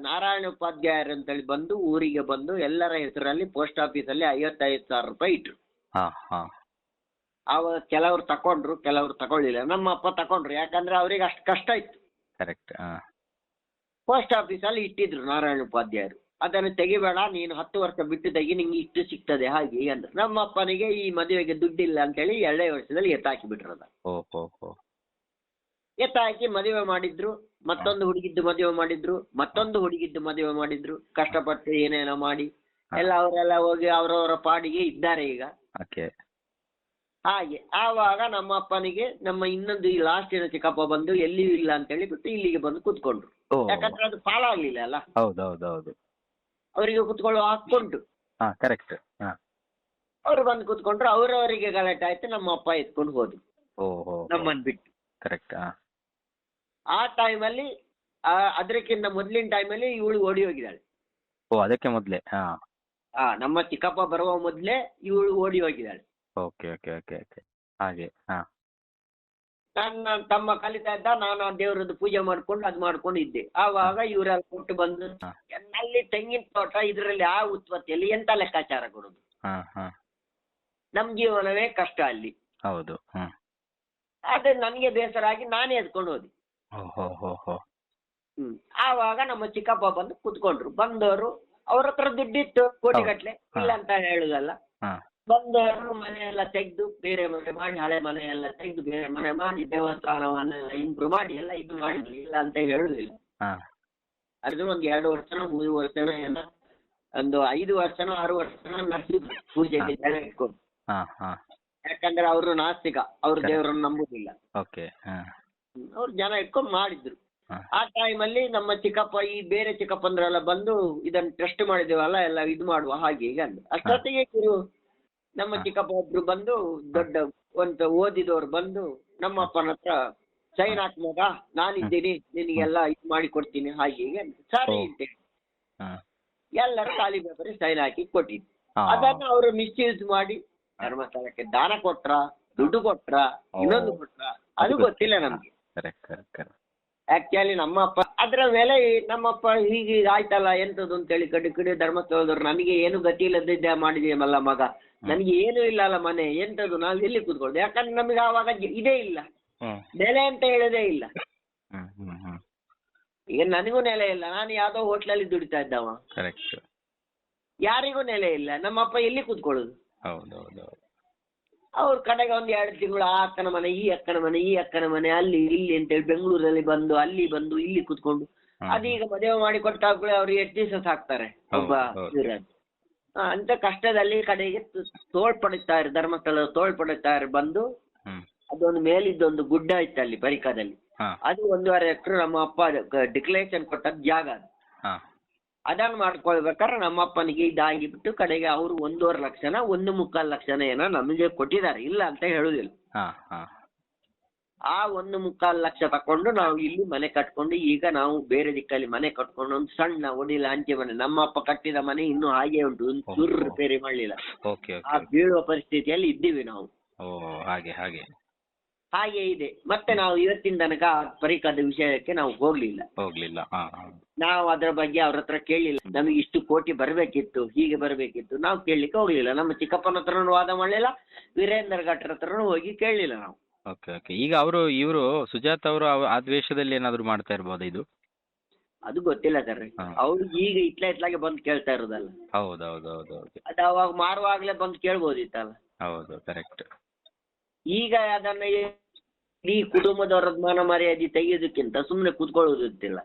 ನಾರಾಯಣ ಉಪಾಧ್ಯಾಯರು ಅಂತೇಳಿ ಬಂದು ಊರಿಗೆ ಬಂದು ಎಲ್ಲರ ಹೆಸರಲ್ಲಿ ಪೋಸ್ಟ್ ಆಫೀಸಲ್ಲಿ 55,000 ರೂಪಾಯಿ ಇಟ್ರು. ಆವಾಗ ಕೆಲವ್ರು ತಕೊಂಡ್ರು, ಕೆಲವ್ರು ತಕೊಳ್ಳಿಲ್ಲ. ನಮ್ಮ ಅಪ್ಪ ತಕೊಂಡ್ರು, ಯಾಕಂದ್ರೆ ಅವ್ರಿಗೆ ಅಷ್ಟು ಕಷ್ಟ ಇತ್ತು. ಪೋಸ್ಟ್ ಆಫೀಸಲ್ಲಿ ಇಟ್ಟಿದ್ರು ನಾರಾಯಣ ಉಪಾಧ್ಯಾಯರು. ಅದನ್ನು ತೆಗಿಬೇಡ, ನೀನು 10 ವರ್ಷ ಬಿಟ್ಟು ತೆಗಿ, ನಿಂಗೆ ಇಷ್ಟು ಸಿಗ್ತದೆ ಹಾಗೆ ಅಂದ್ರೆ. ನಮ್ಮ ಅಪ್ಪನಿಗೆ ಈ ಮದುವೆಗೆ ದುಡ್ಡಿಲ್ಲ ಅಂತೇಳಿ 2 ವರ್ಷದಲ್ಲಿ ಎತ್ತಾಕಿ ಬಿಟ್ರದ. ಎತ್ತಾಕಿ ಮದುವೆ ಮಾಡಿದ್ರು, ಮತ್ತೊಂದು ಹುಡುಗಿದ್ದು ಮದುವೆ ಮಾಡಿದ್ರು, ಮತ್ತೊಂದು ಹುಡುಗಿದ್ದು ಮದುವೆ ಮಾಡಿದ್ರು. ಕಷ್ಟಪಟ್ಟು ಏನೇನೋ ಮಾಡಿ ಎಲ್ಲ ಅವರೆಲ್ಲ ಹೋಗಿ ಅವರವರ ಪಾಡಿಗೆ ಇದ್ದಾರೆ ಈಗ. ಹಾಗೆ ಆವಾಗ ನಮ್ಮ ಅಪ್ಪನಿಗೆ ನಮ್ಮ ಇನ್ನೊಂದು ಈ ಲಾಸ್ಟಿನ ಚಿಕ್ಕಪ್ಪ ಬಂದು ಎಲ್ಲಿಯೂ ಇಲ್ಲ ಅಂತೇಳಿ ಬಿಟ್ಟು ಇಲ್ಲಿಗೆ ಬಂದು ಕೂತ್ಕೊಂಡ್ರು. ಯಾಕಂದ್ರೆ ಅದು ಪಾಲಾಗ್ಲಿಲ್ಲ ಅಲ್ಲ. ಅವರಿಗೆ ಕುತ್ಕೊಳ್ಳುವ ಹಾಕೊಂಡು ಅವ್ರು ಬಂದು ಕೂತ್ಕೊಂಡ್ರು. ಅವರವರಿಗೆ ಗಲಾಟೆ ಆಯ್ತು, ನಮ್ಮ ಅಪ್ಪ ಎತ್ಕೊಂಡು ಹೋದ್ರು ನಮ್ಮನ್ನು ಬಿಟ್ಟು. ಆ ಟೈಮಲ್ಲಿ ಅದಕ್ಕಿಂತ ಮೊದ್ಲಿನ ಟೈಮಲ್ಲಿ ಇವಳು ಓಡಿ ಹೋಗಿದ್ದಾಳೆ. ಅದಕ್ಕೆ ಮೊದ್ಲೇ ನಮ್ಮ ಚಿಕ್ಕಪ್ಪ ಬರುವ ಮೊದ್ಲೇ ಇವಳು ಓಡಿ ಹೋಗಿದ್ದಾಳೆ. ಹಾಗೆ ನನ್ನ ತಮ್ಮ ಕಲಿತಾ ಇದ್ದ, ನಾನು ದೇವರದ್ದು ಪೂಜೆ ಮಾಡ್ಕೊಂಡು ಅದ್ ಮಾಡ್ಕೊಂಡು ಇದ್ದೆ. ಆವಾಗ ಇವರೆಲ್ಲ ಕೊಟ್ಟು ಬಂದು ಅಲ್ಲಿ ತೆಂಗಿನ ತೋಟ, ಇದರಲ್ಲಿ ಆ ಉತ್ಪತ್ತಿಯಲ್ಲಿ ಎಂತ ಲೆಕ್ಕಾಚಾರ ಕೊಡುದು? ನಮ್ ಜೀವನವೇ ಕಷ್ಟ ಅಲ್ಲಿ. ಹೌದು. ಅದೇ ನನ್ಗೆ ಬೇಸರ ಆಗಿ ನಾನೇ ಎದ್ಕೊಂಡು ಹೋದೆ. ಆವಾಗ ನಮ್ಮ ಚಿಕ್ಕಪ್ಪ ಬಂದು ಕುತ್ಕೊಂಡ್ರು. ಬಂದವರು ಅವ್ರ ಹತ್ರ ದುಡ್ಡಿತ್ತು ಕೋಟಿಗಟ್ಲೆ, ಇಲ್ಲ ಅಂತ ಹೇಳುದಲ್ಲ. ಬಂದವರು ಮನೆಯೆಲ್ಲ ತೆಗೆದು ಬೇರೆ ಮನೆ ಮಾಡಿ, ಹಳೆ ಮನೆ ಎಲ್ಲ ತೆಗೆದು ಬೇರೆ ಮನೆ ಮಾಡಿ, ದೇವಸ್ಥಾನವನ್ನೆಲ್ಲ ಇಂಪ್ರೂವ್ ಮಾಡಿ ಎಲ್ಲ ಇದು ಮಾಡಿದ್ವಿ. ಇಲ್ಲ ಅಂತ ಹೇಳುದಿಲ್ಲ. ಅದು ಒಂದು 2 ವರ್ಷನೋ 3 ವರ್ಷನೋ ಎಲ್ಲ, ಒಂದು 5 ವರ್ಷನೋ 6 ವರ್ಷನೋ ನಡೆಸಿದ್ರು ಪೂಜೆಗೆ ಜನ ಇಟ್ಕೊಂಡು. ಯಾಕಂದ್ರೆ ಅವರು ನಾಸ್ತಿಕ, ಅವ್ರ ದೇವರನ್ನು ನಂಬುದಿಲ್ಲ. ಅವ್ರು ಜನ ಇಟ್ಕೊಂಡು ಮಾಡಿದ್ರು. ಆ ಟೈಮಲ್ಲಿ ನಮ್ಮ ಚಿಕ್ಕಪ್ಪ, ಈ ಬೇರೆ ಚಿಕ್ಕಪ್ಪಂದ್ರೆಲ್ಲ ಬಂದು ಇದನ್ನ ಟೆಸ್ಟ್ ಮಾಡಿದೇವಲ್ಲ ಎಲ್ಲ ಇದು ಮಾಡುವ ಹಾಗೆ ಈಗ ಅಂದ್ರು. ಅಷ್ಟೊತ್ತಿಗೆ ನಮ್ಮ ಚಿಕ್ಕಪ್ಪ ಒಬ್ರು ಬಂದು, ದೊಡ್ಡ ಒಂದು ಓದಿದವ್ರು ಬಂದು ನಮ್ಮ ಅಪ್ಪನ ಹತ್ರ ಸೈನ್ ಹಾಕ್ಮಗ, ನಾನಿದ್ದೀನಿ, ನಿನಗೆಲ್ಲ ಇದು ಮಾಡಿ ಕೊಡ್ತೀನಿ ಹಾಗೆ ಹೀಗೆ ಅಂತ. ಸರಿ ಅಂತೇಳಿ ಎಲ್ಲರೂ ಖಾಲಿ ಪೇಪರ್ ಸೈನ್ ಹಾಕಿ ಕೊಟ್ಟಿದ್ದು. ಅದನ್ನು ಅವರು ಮಿಸ್ಯೂಸ್ ಮಾಡಿ ಧರ್ಮಸ್ಥಳಕ್ಕೆ ದಾನ ಕೊಟ್ರ, ದುಡ್ಡು ಕೊಟ್ರ, ಇನ್ನೊಂದು ಕೊಟ್ರ, ಅದು ಗೊತ್ತಿಲ್ಲ ನಮ್ಗೆ. ಆಕ್ಚುಲಿ ನಮ್ಮ ಅಪ್ಪ ಅದ್ರ ಮೇಲೆ ನಮ್ಮಪ್ಪ ಹೀಗೆ ಆಯ್ತಲ್ಲ ಎಂತದ್ದು ಅಂತೇಳಿ ಕಡೆ ಧರ್ಮಸ್ಥಳದವ್ರು ನನಗೆ ಏನು ಗತಿ ಇಲ್ಲದಿದ್ದೆ ಮಾಡಿದೀಮಲ್ಲ ಮಗ, ನನಗೆ ಏನು ಇಲ್ಲ ಅಲ್ಲ ಮನೆ, ಎಂತದ್ದು ನಾವು ಎಲ್ಲಿ ಕೂತ್ಕೊಳ್ಳೋದು? ಯಾಕಂದ್ರೆ ನಮಗೆ ಆವಾಗ ಇದೇ ಇಲ್ಲ, ನೆಲೆ ಅಂತ ಹೇಳೋದೇ ಇಲ್ಲ. ಈಗ ನನಗೂ ನೆಲೆ ಇಲ್ಲ, ನಾನು ಯಾವ್ದೋ ಹೋಟ್ಲಲ್ಲಿ ದುಡಿತಾ ಇದ್ದವ, ಯಾರಿಗೂ ನೆಲೆ ಇಲ್ಲ. ನಮ್ಮಪ್ಪ ಎಲ್ಲಿ ಕೂತ್ಕೊಳ್ಳೋದು? ಅವ್ರ ಕಡೆಗೆ 1-2 ತಿಂಗಳು ಆ ಅಕ್ಕನ ಮನೆ, ಈ ಅಕ್ಕನ ಮನೆ, ಈ ಅಕ್ಕನ ಮನೆ, ಅಲ್ಲಿ ಇಲ್ಲಿ ಅಂತೇಳಿ ಬೆಂಗಳೂರಲ್ಲಿ ಬಂದು ಅಲ್ಲಿ ಬಂದು ಇಲ್ಲಿ ಕೂತ್ಕೊಂಡು, ಅದೀಗ ಮದುವೆ ಮಾಡಿ ಕೊಟ್ಟಾಗ್ಲೇ ಅವ್ರು ಎಷ್ಟು ದಿವಸ ಸಾಕ್ತಾರೆ ಒಬ್ಬ ಅಂತ ಕಷ್ಟದಲ್ಲಿ ಕಡೆಗೆ ತೋಳ್ಪಡುತ್ತಾರೆ, ಧರ್ಮಸ್ಥಳದ ತೋಳ್ಪಡುತ್ತಾರೆ ಬಂದು. ಅದೊಂದು ಮೇಲಿದ್ದೊಂದು ಗುಡ್ಡ ಇತ್ತು ಅಲ್ಲಿ ಪರಿಕಾದಲ್ಲಿ, ಅದು 1.5 ಎಕರೆ ನಮ್ಮ ಅಪ್ಪ ಡಿಕ್ಲೇರೇಷನ್ ಕೊಟ್ಟದ್ ಜಾಗ ಅದು. ಅದನ್ನ ಮಾಡ್ಕೊಳ್ಬೇಕಾದ್ರೆ ನಮ್ಮಪ್ಪನಿಗೆ ಇದಾಗಿಬಿಟ್ಟು ಕಡೆಗೆ ಅವರು 1.5 ಲಕ್ಷನ 1.25 ಲಕ್ಷನ ಏನೋ ನಮಗೆ ಕೊಟ್ಟಿದ್ದಾರೆ, ಇಲ್ಲ ಅಂತ ಹೇಳುದಿಲ್ಲ. ಆ 1.25 ಲಕ್ಷ ತಕೊಂಡು ನಾವು ಇಲ್ಲಿ ಮನೆ ಕಟ್ಕೊಂಡು, ಈಗ ನಾವು ಬೇರೆ ದಿಕ್ಕಲ್ಲಿ ಮನೆ ಕಟ್ಕೊಂಡು ಒಂದು ಸಣ್ಣ ಒಡಿ ಲಾಂಚಿ ಮನೆ, ನಮ್ಮಪ್ಪ ಕಟ್ಟಿದ ಮನೆ ಇನ್ನೂ ಹಾಗೆ ಉಂಟು, ಒಂದು ಚೂರು ರಿಪೇರಿ ಮಾಡ್ಲಿಲ್ಲ. ಆ ಬೀಳುವ ಪರಿಸ್ಥಿತಿಯಲ್ಲಿ ಇದ್ದೀವಿ ನಾವು. ಹಾಗೆ ಇದೆ. ಮತ್ತೆ ನಾವು ಇವತ್ತಿನ ತನಕ ಪರಿಕದ ವಿಷಯಕ್ಕೆ ನಾವು ಹೋಗ್ಲಿಲ್ಲ. ನಾವು ಅದರ ಬಗ್ಗೆ ಅವ್ರ ಹತ್ರ ಕೇಳಲಿಲ್ಲ. ನಮಗೆ ಇಷ್ಟು ಕೋಟಿ ಬರ್ಬೇಕಿತ್ತು, ಹೀಗೆ ಬರ್ಬೇಕಿತ್ತು, ನಾವು ಕೇಳಲಿಕ್ಕೆ ಹೋಗ್ಲಿಲ್ಲ. ನಮ್ಮ ಚಿಕ್ಕಪ್ಪನ ಹತ್ರನೂ ವಾದ ಮಾಡ್ಲಿಲ್ಲ, ವೀರೇಂದ್ರ ಘಟ್ರ ಹತ್ರನೂ ಹೋಗಿ ಕೇಳಲಿಲ್ಲ ನಾವು. ಈಗ ಇವರು ಸುಜಾತ ಅವರು ಆ ದ್ವೇಷದಲ್ಲಿ ಏನಾದ್ರು ಮಾಡ್ತಾ ಇರ್ಬೋದು ಇದು? ಅದು ಗೊತ್ತಿಲ್ಲ ಸರ್. ಅವ್ರು ಈಗ ಇತ್ಲಾಗೆ ಬಂದು ಕೇಳ್ತಾ ಇರೋದಲ್ಲ. ಅದು ಅವಾಗ ಮಾರುವಾಗ್ಲೇ ಬಂದು ಕೇಳ್ಬೋದಿತ್ತಲ್ಲ. ಈಗ ಅದನ್ನ ಈ ಕುಟುಂಬದವರ ಮಾನ ಮರ್ಯಾದೆ ತೆಗೆಯೋದಕ್ಕಿಂತ ಸುಮ್ನೆ ಕೂತ್ಕೊಳ್ಳೋದಿಲ್ಲ.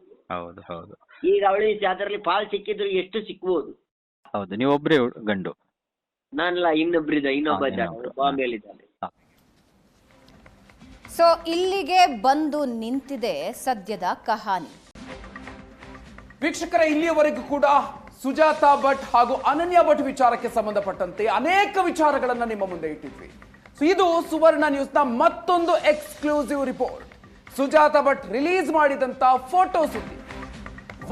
ಈಗ ಅವಳಿಗೆ ಅದರಲ್ಲಿ ಪಾಲ್ ಸಿಕ್ಕಿದ್ರು ಎಷ್ಟು ಸಿಕ್ಬಹುದು? ನೀವೊಬ್ರೇ ಗಂಡು? ನಾನಲ್ಲ, ಇನ್ನೊಬ್ಬ ಬಾಂಬೆಯಲ್ಲಿದ್ದಾನೆ. ಸೊ ಇಲ್ಲಿಗೆ ಬಂದು ನಿಂತಿದೆ ಸದ್ಯದ ಕಹಾನಿ. ವೀಕ್ಷಕರ, ಇಲ್ಲಿಯವರೆಗೂ ಕೂಡ ಸುಜಾತ ಭಟ್ ಹಾಗೂ ಅನನ್ಯ ಭಟ್ ವಿಚಾರಕ್ಕೆ ಸಂಬಂಧಪಟ್ಟಂತೆ ಅನೇಕ ವಿಚಾರಗಳನ್ನ ನಿಮ್ಮ ಮುಂದೆ ಇಟ್ಟಿದ್ವಿ. ಸೊ ಇದು ಸುವರ್ಣ ನ್ಯೂಸ್ನ ಮತ್ತೊಂದು exclusive report. Sujatha Bhat release ಮಾಡಿದಂತ ಫೋಟೋ ಸುದ್ದಿ,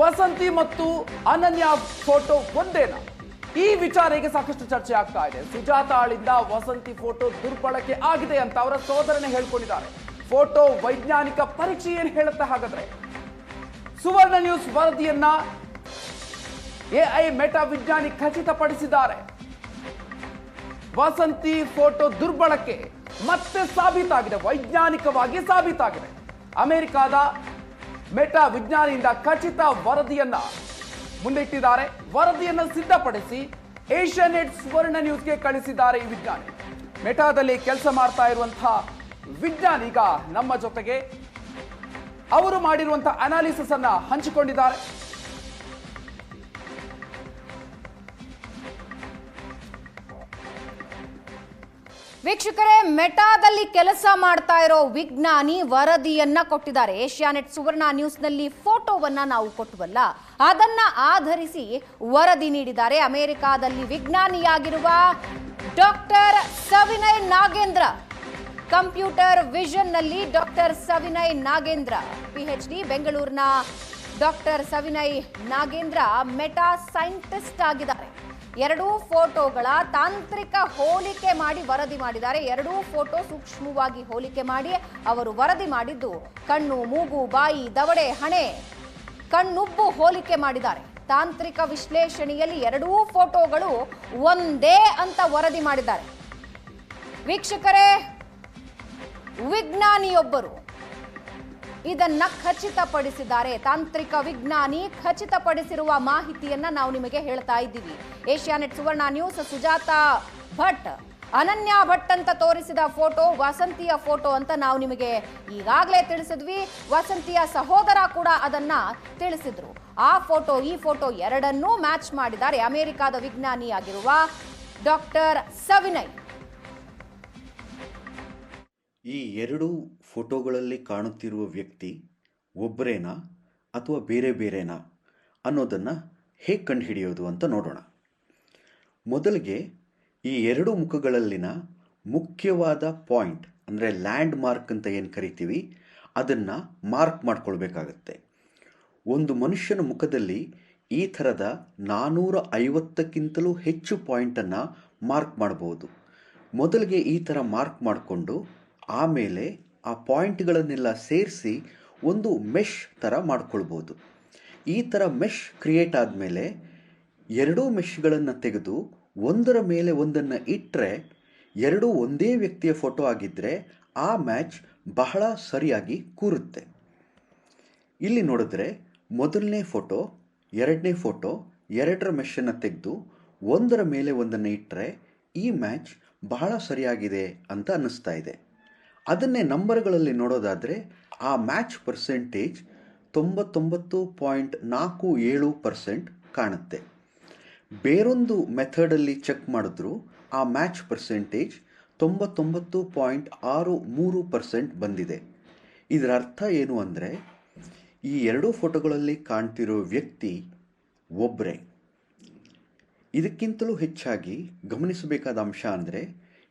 ವಸಂತಿ ಮತ್ತು ಅನನ್ಯ ಫೋಟೋ ಒಂದೇನಾ? ಈ ವಿಚಾರ ಈಗ ಸಾಕಷ್ಟು ಚರ್ಚೆ ಆಗ್ತಾ ಇದೆ. ಸುಜಾತ ಆಳಿಂದ ವಸಂತಿ ಫೋಟೋ ದುರ್ಬಳಕೆ ಆಗಿದೆ ಅಂತ ಅವರ ಸೋದರನೇ ಹೇಳ್ಕೊಂಡಿದ್ದಾರೆ. ಫೋಟೋ ವೈಜ್ಞಾನಿಕ ಪರೀಕ್ಷೆ ಏನ್ ಹೇಳುತ್ತೆ ಹಾಗಾದ್ರೆ? ಸುವರ್ಣ ನ್ಯೂಸ್ ವರದಿಯನ್ನ ಎಐ ಮೆಟಾ ವಿಜ್ಞಾನಿ ಖಚಿತಪಡಿಸಿದ್ದಾರೆ. ವಸಂತಿ ಫೋಟೋ ದುರ್ಬಳಕೆ ಮತ್ತೆ ಸಾಬೀತಾಗಿದೆ, ವೈಜ್ಞಾನಿಕವಾಗಿ ಸಾಬೀತಾಗಿದೆ. ಅಮೆರಿಕಾದ ಮೆಟಾ ವಿಜ್ಞಾನಿಯಿಂದ ಖಚಿತ ವರದಿಯನ್ನ ಮುಂದಿಟ್ಟಿದ್ದಾರೆ. ವರದಿಯನ್ನು ಸಿದ್ಧಪಡಿಸಿ ಏಷ್ಯಾನೆಟ್ ಸುವರ್ಣ ನ್ಯೂಸ್ಗೆ ಕಳಿಸಿದ್ದಾರೆ ಈ ವಿಜ್ಞಾನಿ. ಮೆಟಾದಲ್ಲಿ ಕೆಲಸ ಮಾಡ್ತಾ ಇರುವಂತಹ ವಿಜ್ಞಾನಿ ಈಗ ನಮ್ಮ ಜೊತೆಗೆ ಅವರು ಮಾಡಿರುವಂತಹ ಅನಾಲಿಸಿಸ್ ಅನ್ನ ಹಂಚಿಕೊಂಡಿದ್ದಾರೆ. ವೀಕ್ಷಕರೇ, ಮೆಟಾದಲ್ಲಿ ಕೆಲಸ ಮಾಡ್ತಾ ಇರೋ ವಿಜ್ಞಾನಿ ವರದಿಯನ್ನ ಕೊಟ್ಟಿದ್ದಾರೆ. ಏಷ್ಯಾನೆಟ್ ಸುವರ್ಣ ನ್ಯೂಸ್ನಲ್ಲಿ ಫೋಟೋವನ್ನ ನಾವು ಕೊಟ್ಟವಲ್ಲ, ಅದನ್ನ ಆಧರಿಸಿ ವರದಿ ನೀಡಿದ್ದಾರೆ. ಅಮೆರಿಕಾದಲ್ಲಿ ವಿಜ್ಞಾನಿಯಾಗಿರುವ doctor Savinay Nagendra, computer vision ನಲ್ಲಿ ಡಾಕ್ಟರ್ ಸವಿನಯ್ ನಾಗೇಂದ್ರ PhD, ಬೆಂಗಳೂರಿನ doctor Savinay Nagendra meta scientist ಆಗಿದ್ದಾರೆ. ಎರಡೂ ಫೋಟೋಗಳ ತಾಂತ್ರಿಕ ಹೋಲಿಕೆ ಮಾಡಿ ವರದಿ ಮಾಡಿದ್ದಾರೆ. ಎರಡೂ ಫೋಟೋ ಸೂಕ್ಷ್ಮವಾಗಿ ಹೋಲಿಕೆ ಮಾಡಿ ಅವರು ವರದಿ ಮಾಡಿದ್ದು ಕಣ್ಣು, ಮೂಗು, ಬಾಯಿ, ದವಡೆ, ಹಣೆ, ಕಣ್ಣುಬ್ಬು ಹೋಲಿಕೆ ಮಾಡಿದ್ದಾರೆ. ತಾಂತ್ರಿಕ ವಿಶ್ಲೇಷಣೆಯಲ್ಲಿ ಎರಡೂ ಫೋಟೋಗಳು ಒಂದೇ ಅಂತ ವರದಿ ಮಾಡಿದ್ದಾರೆ. ವೀಕ್ಷಕರೇ, ವಿಜ್ಞಾನಿಯೊಬ್ಬರು ಇದನ್ನ ಖಚಿತಪಡಿಸಿದ್ದಾರೆ. ತಾಂತ್ರಿಕ ವಿಜ್ಞಾನಿ ಖಚಿತಪಡಿಸಿರುವ ಮಾಹಿತಿಯನ್ನ ನಾವು ನಿಮಗೆ ಹೇಳ್ತಾ ಇದ್ದೀವಿ. ಏಷ್ಯಾನೆಟ್ ಸುವರ್ಣ ನ್ಯೂಸ್ ಸುಜಾತ ಭಟ್, ಅನನ್ಯ ಭಟ್ ಅಂತ ತೋರಿಸಿದ ಫೋಟೋ ವಸಂತಿಯ ಫೋಟೋ ಅಂತ ನಾವು ನಿಮಗೆ ಈಗಾಗಲೇ ತಿಳಿಸಿದ್ವಿ. ವಸಂತಿಯ ಸಹೋದರ ಕೂಡ ಅದನ್ನ ತಿಳಿಸಿದ್ರು. ಆ ಫೋಟೋ ಈ ಫೋಟೋ ಎರಡನ್ನೂ ಮ್ಯಾಚ್ ಮಾಡಿದ್ದಾರೆ ಅಮೆರಿಕಾದ ವಿಜ್ಞಾನಿಯಾಗಿರುವ ಡಾಕ್ಟರ್ ಸವಿನಯ್. ಈ ಎರಡು ಫೋಟೋಗಳಲ್ಲಿ ಕಾಣುತ್ತಿರುವ ವ್ಯಕ್ತಿ ಒಬ್ಬರೇನಾ ಅಥವಾ ಬೇರೆ ಬೇರೆನಾ ಅನ್ನೋದನ್ನು ಹೇಗೆ ಕಂಡುಹಿಡಿಯೋದು ಅಂತ ನೋಡೋಣ. ಮೊದಲಿಗೆ ಈ ಎರಡು ಮುಖಗಳಲ್ಲಿನ ಮುಖ್ಯವಾದ ಪಾಯಿಂಟ್ ಅಂದರೆ ಲ್ಯಾಂಡ್ ಮಾರ್ಕ್ ಅಂತ ಏನು ಕರಿತೀವಿ ಅದನ್ನು ಮಾರ್ಕ್ ಮಾಡ್ಕೊಳ್ಬೇಕಾಗತ್ತೆ. ಒಂದು ಮನುಷ್ಯನ ಮುಖದಲ್ಲಿ ಈ ಥರದ 450ಕ್ಕಿಂತಲೂ ಹೆಚ್ಚು ಪಾಯಿಂಟನ್ನು ಮಾರ್ಕ್ ಮಾಡ್ಬೋದು. ಮೊದಲಿಗೆ ಈ ಥರ ಮಾರ್ಕ್ ಮಾಡಿಕೊಂಡು ಆಮೇಲೆ ಆ ಪಾಯಿಂಟ್ಗಳನ್ನೆಲ್ಲ ಸೇರಿಸಿ ಒಂದು ಮೆಶ್ ಥರ ಮಾಡ್ಕೊಳ್ಬೋದು. ಈ ಥರ ಮೆಶ್ ಕ್ರಿಯೇಟ್ ಆದಮೇಲೆ ಎರಡೂ ಮೆಶ್ಗಳನ್ನು ತೆಗೆದು ಒಂದರ ಮೇಲೆ ಒಂದನ್ನು ಇಟ್ಟರೆ ಎರಡೂ ಒಂದೇ ವ್ಯಕ್ತಿಯ ಫೋಟೋ ಆಗಿದ್ದರೆ ಆ ಮ್ಯಾಚ್ ಬಹಳ ಸರಿಯಾಗಿ ಕೂರುತ್ತೆ. ಇಲ್ಲಿ ನೋಡಿದ್ರೆ ಮೊದಲನೇ ಫೋಟೋ, ಎರಡನೇ ಫೋಟೋ, ಎರಡರ ಮೆಷನ್ನು ತೆಗೆದು ಒಂದರ ಮೇಲೆ ಒಂದನ್ನು ಇಟ್ಟರೆ ಈ ಮ್ಯಾಚ್ ಬಹಳ ಸರಿಯಾಗಿದೆ ಅಂತ ಅನ್ನಿಸ್ತಾ ಇದೆ. ಅದನ್ನೇ ನಂಬರ್ಗಳಲ್ಲಿ ನೋಡೋದಾದರೆ ಆ ಮ್ಯಾಚ್ ಪರ್ಸೆಂಟೇಜ್ 99.47% ಕಾಣುತ್ತೆ. ಬೇರೊಂದು ಮೆಥಡಲ್ಲಿ ಚೆಕ್ ಮಾಡಿದ್ರೂ ಆ ಮ್ಯಾಚ್ ಪರ್ಸೆಂಟೇಜ್ 99.63% ಬಂದಿದೆ. ಇದರ ಅರ್ಥ ಏನು ಅಂದರೆ ಈ ಎರಡೂ ಫೋಟೋಗಳಲ್ಲಿ ಕಾಣ್ತಿರೋ ವ್ಯಕ್ತಿ ಒಬ್ಬರೇ. ಇದಕ್ಕಿಂತಲೂ ಹೆಚ್ಚಾಗಿ ಗಮನಿಸಬೇಕಾದ ಅಂಶ ಅಂದರೆ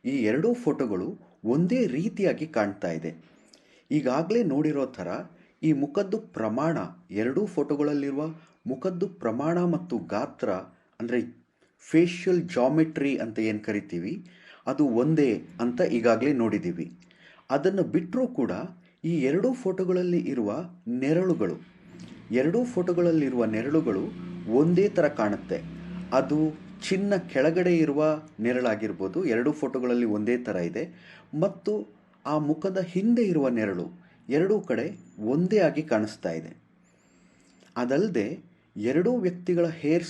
ಈ ಎರಡೂ ಫೋಟೋಗಳು ಒಂದೇ ರೀತಿಯಾಗಿ ಕಾಣ್ತಾ ಇದೆ. ಈಗಾಗಲೇ ನೋಡಿರೋ ಥರ ಈ ಮುಖದ್ದು ಪ್ರಮಾಣ, ಎರಡೂ ಫೋಟೋಗಳಲ್ಲಿರುವ ಮುಖದ್ದು ಪ್ರಮಾಣ ಮತ್ತು ಗಾತ್ರ ಅಂದರೆ ಫೇಶಿಯಲ್ ಜಾಮೆಟ್ರಿ ಅಂತ ಏನು ಕರಿತೀವಿ ಅದು ಒಂದೇ ಅಂತ ಈಗಾಗಲೇ ನೋಡಿದ್ದೀವಿ. ಅದನ್ನು ಬಿಟ್ಟರೂ ಕೂಡ ಈ ಎರಡೂ ಫೋಟೋಗಳಲ್ಲಿ ಇರುವ ನೆರಳುಗಳು ಒಂದೇ ಥರ ಕಾಣುತ್ತೆ. ಅದು ಚಿನ್ನ ಕೆಳಗಡೆ ಇರುವ ನೆರಳಾಗಿರ್ಬೋದು, ಎರಡೂ ಫೋಟೋಗಳಲ್ಲಿ ಒಂದೇ ಥರ ಇದೆ. ಮತ್ತು ಆ ಮುಖದ ಹಿಂದೆ ಇರುವ ನೆರಳು ಎರಡೂ ಕಡೆ ಒಂದೇ ಆಗಿ ಕಾಣಿಸ್ತಾ ಇದೆ. ಅದಲ್ಲದೆ ಎರಡೂ ವ್ಯಕ್ತಿಗಳ ಹೇರ್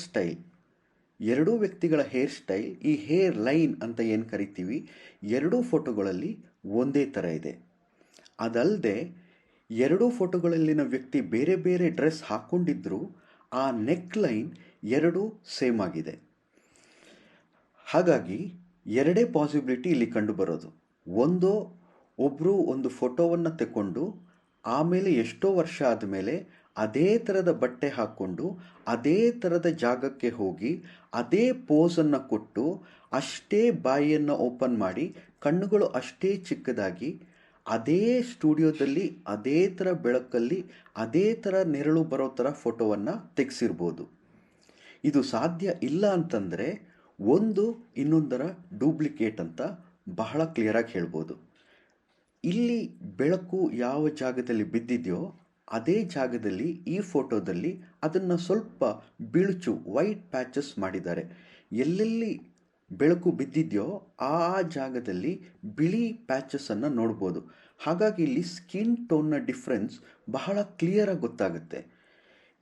ಸ್ಟೈಲ್, ಈ ಹೇರ್ ಲೈನ್ ಅಂತ ಏನು ಕರಿತೀವಿ, ಎರಡೂ ಫೋಟೋಗಳಲ್ಲಿ ಒಂದೇ ಥರ ಇದೆ. ಅದಲ್ಲದೆ ಎರಡೂ ಫೋಟೋಗಳಲ್ಲಿನ ವ್ಯಕ್ತಿ ಬೇರೆ ಬೇರೆ ಡ್ರೆಸ್ ಹಾಕ್ಕೊಂಡಿದ್ರೂ ಆ ನೆಕ್ ಲೈನ್ ಎರಡೂ ಸೇಮ್ ಆಗಿದೆ. ಹಾಗಾಗಿ ಎರಡೇ ಪಾಸಿಬಿಲಿಟಿ ಇಲ್ಲಿ ಕಂಡುಬರೋದು. ಒಬ್ಬರು ಒಂದು ಫೋಟೋವನ್ನು ತಗೊಂಡು ಆಮೇಲೆ ಎಷ್ಟೋ ವರ್ಷ ಆದಮೇಲೆ ಅದೇ ಥರದ ಬಟ್ಟೆ ಹಾಕ್ಕೊಂಡು ಅದೇ ಥರದ ಜಾಗಕ್ಕೆ ಹೋಗಿ ಅದೇ ಪೋಸನ್ನು ಕೊಟ್ಟು ಅಷ್ಟೇ ಬಾಯಿಯನ್ನು ಓಪನ್ ಮಾಡಿ ಕಣ್ಣುಗಳು ಅಷ್ಟೇ ಚಿಕ್ಕದಾಗಿ ಅದೇ ಸ್ಟುಡಿಯೋದಲ್ಲಿ ಅದೇ ಥರ ಬೆಳಕಲ್ಲಿ ಅದೇ ಥರ ನೆರಳು ಬರೋ ಥರ ಫೋಟೋವನ್ನು ತೆಗೆಸಿರ್ಬೋದು. ಇದು ಸಾಧ್ಯ ಇಲ್ಲ ಅಂತಂದರೆ ಒಂದು ಇನ್ನೊಂದರ ಡೂಪ್ಲಿಕೇಟ್ ಅಂತ ಬಹಳ ಕ್ಲಿಯರಾಗಿ ಹೇಳ್ಬೋದು. ಇಲ್ಲಿ ಬೆಳಕು ಯಾವ ಜಾಗದಲ್ಲಿ ಬಿದ್ದಿದೆಯೋ ಅದೇ ಜಾಗದಲ್ಲಿ ಈ ಫೋಟೋದಲ್ಲಿ ಅದನ್ನು ಸ್ವಲ್ಪ ಬಿಳುಚು ವೈಟ್ ಪ್ಯಾಚಸ್ ಮಾಡಿದ್ದಾರೆ. ಎಲ್ಲೆಲ್ಲಿ ಬೆಳಕು ಬಿದ್ದಿದೆಯೋ ಆ ಜಾಗದಲ್ಲಿ ಬಿಳಿ ಪ್ಯಾಚಸ್ಸನ್ನು ನೋಡ್ಬೋದು. ಹಾಗಾಗಿ ಇಲ್ಲಿ ಸ್ಕಿನ್ ಟೋನ್ನ ಡಿಫ್ರೆನ್ಸ್ ಬಹಳ ಕ್ಲಿಯರಾಗಿ ಗೊತ್ತಾಗುತ್ತೆ.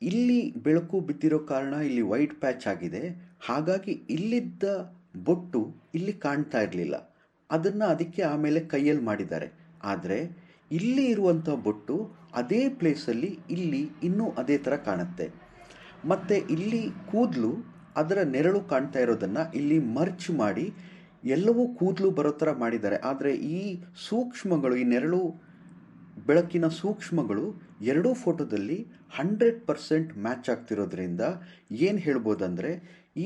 ಇಲ್ಲಿ ಬೆಳಕು ಬಿದ್ದಿರೋ ಕಾರಣ ಇಲ್ಲಿ ವೈಟ್ ಪ್ಯಾಚ್ ಆಗಿದೆ. ಹಾಗಾಗಿ ಇಲ್ಲಿದ್ದ ಬೊಟ್ಟು ಇಲ್ಲಿ ಕಾಣ್ತಾ ಇರಲಿಲ್ಲ. ಅದನ್ನು ಅದಕ್ಕೆ ಆಮೇಲೆ ಕೈಯಲ್ಲಿ ಮಾಡಿದ್ದಾರೆ. ಆದರೆ ಇಲ್ಲಿ ಇರುವಂಥ ಬೊಟ್ಟು ಅದೇ ಪ್ಲೇಸಲ್ಲಿ ಇಲ್ಲಿ ಇನ್ನೂ ಅದೇ ಥರ ಕಾಣುತ್ತೆ. ಮತ್ತು ಇಲ್ಲಿ ಕೂದಲು ಅದರ ನೆರಳು ಕಾಣ್ತಾ ಇರೋದನ್ನು ಇಲ್ಲಿ ಮರ್ಚ್ ಮಾಡಿ ಎಲ್ಲವೂ ಕೂದಲು ಬರೋ ಥರ ಮಾಡಿದ್ದಾರೆ. ಆದರೆ ಈ ಸೂಕ್ಷ್ಮಗಳು, ಈ ನೆರಳು ಬೆಳಕಿನ ಸೂಕ್ಷ್ಮಗಳು ಎರಡೂ ಫೋಟೋದಲ್ಲಿ 100% ಮ್ಯಾಚ್ ಆಗ್ತಿರೋದ್ರಿಂದ ಏನು ಹೇಳ್ಬೋದಂದರೆ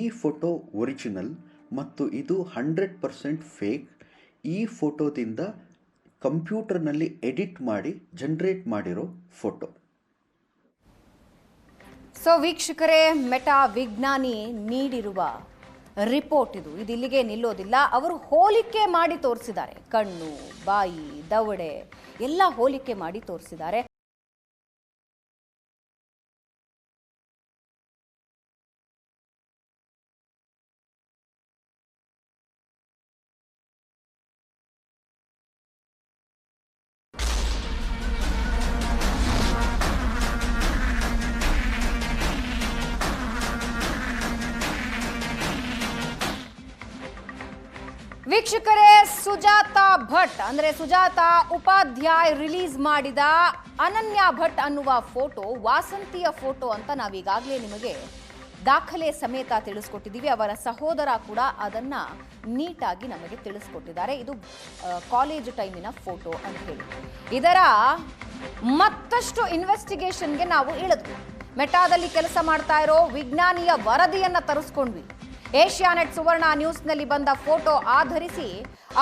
ಈ ಫೋಟೋ ಒರಿಜಿನಲ್ ಮತ್ತು ಇದು 100% ಫೇಕ್. ಈ ಫೋಟೋದಿಂದ ಕಂಪ್ಯೂಟರ್ನಲ್ಲಿ ಎಡಿಟ್ ಮಾಡಿ ಜನರೇಟ್ ಮಾಡಿರೋ ಫೋಟೋ. ಸೊ ವೀಕ್ಷಕರೇ, ಮೆಟಾ ವಿಜ್ಞಾನಿ ನೀಡಿರುವ ರಿಪೋರ್ಟ್ ಇದು ಇಲ್ಲಿಗೆ ನಿಲ್ಲೋದಿಲ್ಲ. ಅವರು ಹೋಲಿಕೆ ಮಾಡಿ ತೋರಿಸಿದ್ದಾರೆ. ಕಣ್ಣು, ಬಾಯಿ, ದವಡೆ ಎಲ್ಲ ಹೋಲಿಕೆ ಮಾಡಿ ತೋರಿಸಿದ್ದಾರೆ. ವೀಕ್ಷಕರೇ, ಸುಜಾತಾ ಭಟ್ ಅಂದ್ರೆ ಸುಜಾತಾ ಉಪಾಧ್ಯಾಯ್ ರಿಲೀಸ್ ಮಾಡಿದ ಅನನ್ಯ ಭಟ್ ಅನ್ನುವ ಫೋಟೋ ವಾಸಂತಿಯ ಫೋಟೋ ಅಂತ ನಾವೀಗಾಗಲೇ ನಿಮಗೆ ದಾಖಲೆ ಸಮೇತ ತಿಳಿಸ್ಕೊಟ್ಟಿದ್ದೀವಿ. ಅವರ ಸಹೋದರ ಕೂಡ ಅದನ್ನ ನೀಟಾಗಿ ನಮಗೆ ತಿಳಿಸ್ಕೊಟ್ಟಿದ್ದಾರೆ. ಇದು ಕಾಲೇಜ್ ಟೈಮಿನ ಫೋಟೋ ಅಂತ ಹೇಳಿ. ಇದರ ಮತ್ತಷ್ಟು ಇನ್ವೆಸ್ಟಿಗೇಷನ್ಗೆ ನಾವು ಇಳಿದ್ವಿ. ಮೆಟಾದಲ್ಲಿ ಕೆಲಸ ಮಾಡ್ತಾ ಇರೋ ವಿಜ್ಞಾನಿಯ ವರದಿಯನ್ನ ತರಿಸ್ಕೊಂಡ್ವಿ. ಏಷ್ಯಾನೆಟ್ ಸುವರ್ಣ ನ್ಯೂಸ್ನಲ್ಲಿ ಬಂದ ಫೋಟೋ ಆಧರಿಸಿ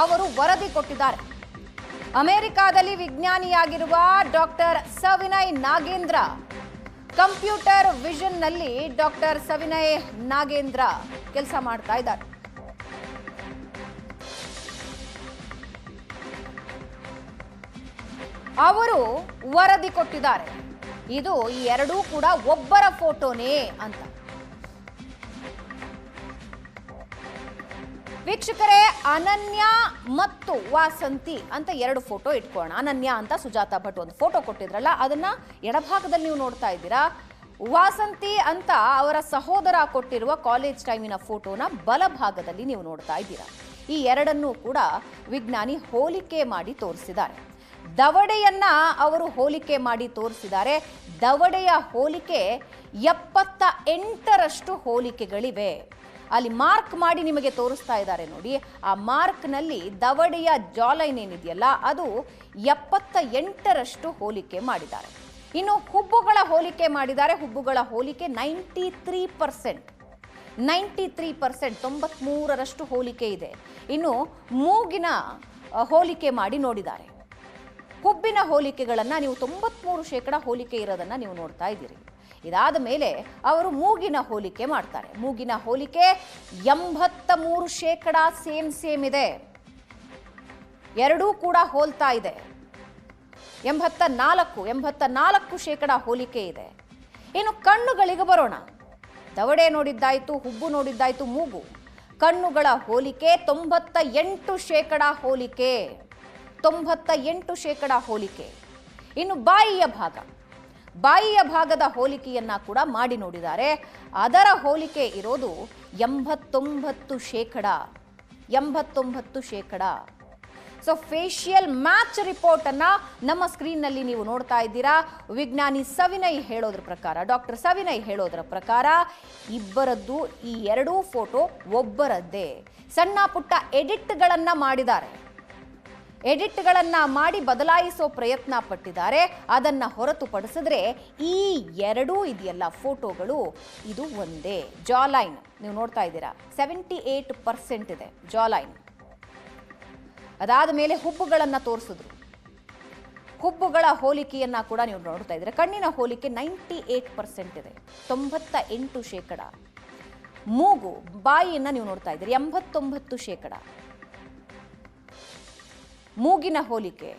ಅವರು ವರದಿ ಕೊಟ್ಟಿದ್ದಾರೆ. ಅಮೆರಿಕಾದಲ್ಲಿ ವಿಜ್ಞಾನಿಯಾಗಿರುವ ಡಾಕ್ಟರ್ ಸವಿನಯ್ ನಾಗೇಂದ್ರ, ಕಂಪ್ಯೂಟರ್ ವಿಷನ್ನಲ್ಲಿ ಡಾಕ್ಟರ್ ಸವಿನಯ್ ನಾಗೇಂದ್ರ ಕೆಲಸ ಮಾಡ್ತಾ ಇದ್ದಾರೆ. ಅವರು ವರದಿ ಕೊಟ್ಟಿದ್ದಾರೆ. ಇದು ಈ ಎರಡೂ ಕೂಡ ಒಬ್ಬರ ಫೋಟೋನೇ ಅಂತ. ವೀಕ್ಷಕರೇ, ಅನನ್ಯ ಮತ್ತು ವಾಸಂತಿ ಅಂತ ಎರಡು ಫೋಟೋ ಇಟ್ಕೊಳ್ಳೋಣ. ಅನನ್ಯ ಅಂತ ಸುಜಾತಾ ಭಟ್ ಒಂದು ಫೋಟೋ ಕೊಟ್ಟಿದ್ರಲ್ಲ, ಅದನ್ನ ಎಡಭಾಗದಲ್ಲಿ ನೀವು ನೋಡ್ತಾ ಇದ್ದೀರಾ. ವಾಸಂತಿ ಅಂತ ಅವರ ಸಹೋದರ ಕೊಟ್ಟಿರುವ ಕಾಲೇಜ್ ಟೈಮಿನ ಫೋಟೋನ ಬಲಭಾಗದಲ್ಲಿ ನೀವು ನೋಡ್ತಾ ಇದ್ದೀರಾ. ಈ ಎರಡನ್ನೂ ಕೂಡ ವಿಜ್ಞಾನಿ ಹೋಲಿಕೆ ಮಾಡಿ ತೋರಿಸಿದ್ದಾರೆ. ದವಡೆಯನ್ನ ಅವರು ಹೋಲಿಕೆ ಮಾಡಿ ತೋರಿಸಿದ್ದಾರೆ. ದವಡೆಯ ಹೋಲಿಕೆ 78ರಷ್ಟು ಹೋಲಿಕೆಗಳಿವೆ. ಅಲ್ಲಿ ಮಾರ್ಕ್ ಮಾಡಿ ನಿಮಗೆ ತೋರಿಸ್ತಾ ಇದ್ದಾರೆ ನೋಡಿ. ಆ ಮಾರ್ಕ್ನಲ್ಲಿ ದವಡೆಯ ಜಾಲೈನ್ ಏನಿದೆಯಲ್ಲ ಅದು 78ರಷ್ಟು ಹೋಲಿಕೆ ಮಾಡಿದ್ದಾರೆ. ಇನ್ನು ಹುಬ್ಬುಗಳ ಹೋಲಿಕೆ ಮಾಡಿದ್ದಾರೆ. ಹುಬ್ಬುಗಳ ಹೋಲಿಕೆ 93%. 93% ಹೋಲಿಕೆ ಇದೆ. ಇನ್ನು ಮೂಗಿನ ಹೋಲಿಕೆ ಮಾಡಿ ನೋಡಿದ್ದಾರೆ. ಹುಬ್ಬಿನ ಹೋಲಿಕೆಗಳನ್ನು ನೀವು 93% ಹೋಲಿಕೆ ಇರೋದನ್ನು ನೀವು ನೋಡ್ತಾ ಇದ್ದೀರಿ. ಇದಾದ ಮೇಲೆ ಅವರು ಮೂಗಿನ ಹೋಲಿಕೆ ಮಾಡ್ತಾರೆ. ಮೂಗಿನ ಹೋಲಿಕೆ 83% ಸೇಮ್ ಇದೆ. ಎರಡೂ ಕೂಡ ಹೋಲ್ತಾ ಇದೆ. 84% ಹೋಲಿಕೆ ಇದೆ. ಇನ್ನು ಕಣ್ಣುಗಳಿಗೆ ಬರೋಣ. ದವಡೆ ನೋಡಿದ್ದಾಯ್ತು, ಹುಬ್ಬು ನೋಡಿದ್ದಾಯ್ತು, ಮೂಗು. ಕಣ್ಣುಗಳ ಹೋಲಿಕೆ 98% ಹೋಲಿಕೆ. 98% ಹೋಲಿಕೆ. ಇನ್ನು ಬಾಯಿಯ ಭಾಗದ ಹೋಲಿಕೆಯನ್ನ ಕೂಡ ಮಾಡಿ ನೋಡಿದ್ದಾರೆ. ಅದರ ಹೋಲಿಕೆ ಇರೋದು 89%. ಸೊ ಫೇಶಿಯಲ್ ಮ್ಯಾಚ್ ರಿಪೋರ್ಟ್ ಅನ್ನ ನಮ್ಮ ಸ್ಕ್ರೀನ್ನಲ್ಲಿ ನೀವು ನೋಡ್ತಾ ಇದ್ದೀರಾ. ವಿಜ್ಞಾನಿ ಸವಿನಯ್ ಹೇಳೋದ್ರ ಪ್ರಕಾರ, ಡಾಕ್ಟರ್ ಸವಿನಯ್ ಹೇಳೋದ್ರ ಪ್ರಕಾರ ಇಬ್ಬರದ್ದು ಈ ಎರಡೂ ಫೋಟೋ ಒಬ್ಬರದ್ದೇ. ಸಣ್ಣ ಪುಟ್ಟ ಎಡಿಟ್ಗಳನ್ನ ಮಾಡಿದ್ದಾರೆ. ಎಡಿಟ್ಗಳನ್ನ ಮಾಡಿ ಬದಲಾಯಿಸೋ ಪ್ರಯತ್ನ ಪಟ್ಟಿದ್ದಾರೆ. ಅದನ್ನ ಹೊರತುಪಡಿಸಿದ್ರೆ ಈ ಎರಡೂ ಇದೆಯಲ್ಲ ಫೋಟೋಗಳು, ಇದು ಒಂದೇ. ಜಾಲೈನ್ ನೀವು ನೋಡ್ತಾ ಇದ್ದೀರಾ, 78% ಇದೆ ಜಾಲೈನ್. ಅದಾದ ಮೇಲೆ ಹುಬ್ಬುಗಳನ್ನ ತೋರಿಸಿದ್ರು. ಹುಬ್ಬುಗಳ ಹೋಲಿಕೆಯನ್ನ ಕೂಡ ನೀವು ನೋಡ್ತಾ ಇದ್ದೀರಾ. ಕಣ್ಣಿನ ಹೋಲಿಕೆ 98% ಇದೆ, 98%. ಮೂಗು, ಬಾಯಿಯನ್ನು ನೀವು ನೋಡ್ತಾ ಇದ್ದೀರಿ 89%. ಮೂಗಿನ ಹೋಲಿಕೆ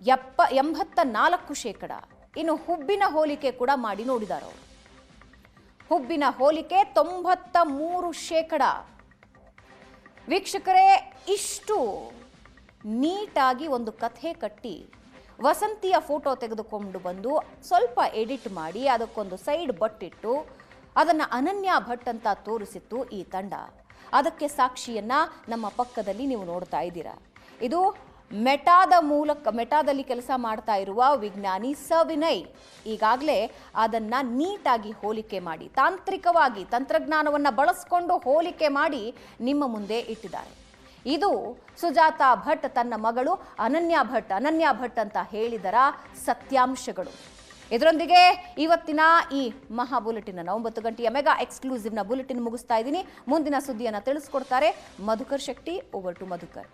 84%. ಇನ್ನು ಹುಬ್ಬಿನ ಹೋಲಿಕೆ ಕೂಡ ಮಾಡಿ ನೋಡಿದ್ದಾರೆ ಅವರು. ಹುಬ್ಬಿನ ಹೋಲಿಕೆ 93%. ವೀಕ್ಷಕರೇ, ಇಷ್ಟು ನೀಟಾಗಿ ಒಂದು ಕಥೆ ಕಟ್ಟಿ ವಸಂತಿಯ ಫೋಟೋ ತೆಗೆದುಕೊಂಡು ಬಂದು ಸ್ವಲ್ಪ ಎಡಿಟ್ ಮಾಡಿ ಅದಕ್ಕೊಂದು ಸೈಡ್ ಬಟ್ಟಿಟ್ಟು ಅದನ್ನು ಅನನ್ಯ ಭಟ್ ಅಂತ ತೋರಿಸಿತ್ತು ಈ ತಂಡ. ಅದಕ್ಕೆ ಸಾಕ್ಷಿಯನ್ನ ನಮ್ಮ ಪಕ್ಕದಲ್ಲಿ ನೀವು ನೋಡ್ತಾ ಇದ್ದೀರಾ. ಇದು ಮೆಟಾದಲ್ಲಿ ಕೆಲಸ ಮಾಡ್ತಾ ಇರುವ ವಿಜ್ಞಾನಿ ಸವಿನಯ್ ಈಗಾಗಲೇ ಅದನ್ನ ನೀಟಾಗಿ ಹೋಲಿಕೆ ಮಾಡಿ, ತಾಂತ್ರಿಕವಾಗಿ ತಂತ್ರಜ್ಞಾನವನ್ನು ಬಳಸಿಕೊಂಡು ಹೋಲಿಕೆ ಮಾಡಿ ನಿಮ್ಮ ಮುಂದೆ ಇಟ್ಟಿದ್ದಾರೆ. ಇದು ಸುಜಾತಾ ಭಟ್ ತನ್ನ ಮಗಳು ಅನನ್ಯ ಭಟ್ ಅಂತ ಹೇಳಿದರ ಸತ್ಯಾಂಶಗಳು. ಇದರೊಂದಿಗೆ ಇವತ್ತಿನ ಈ ಮಹಾ ಬುಲೆಟಿನ್ 9 ಗಂಟೆಯ ಮೆಗಾ ಎಕ್ಸ್ಕ್ಲೂಸಿವ್ನ ಬುಲೆಟಿನ್ ಮುಗಿಸ್ತಾ ಇದ್ದೀನಿ. ಮುಂದಿನ ಸುದ್ದಿಯನ್ನು ತಿಳಿಸ್ಕೊಡ್ತಾರೆ ಮಧುಕರ್ ಶೆಟ್ಟಿ. Over to Madhukar.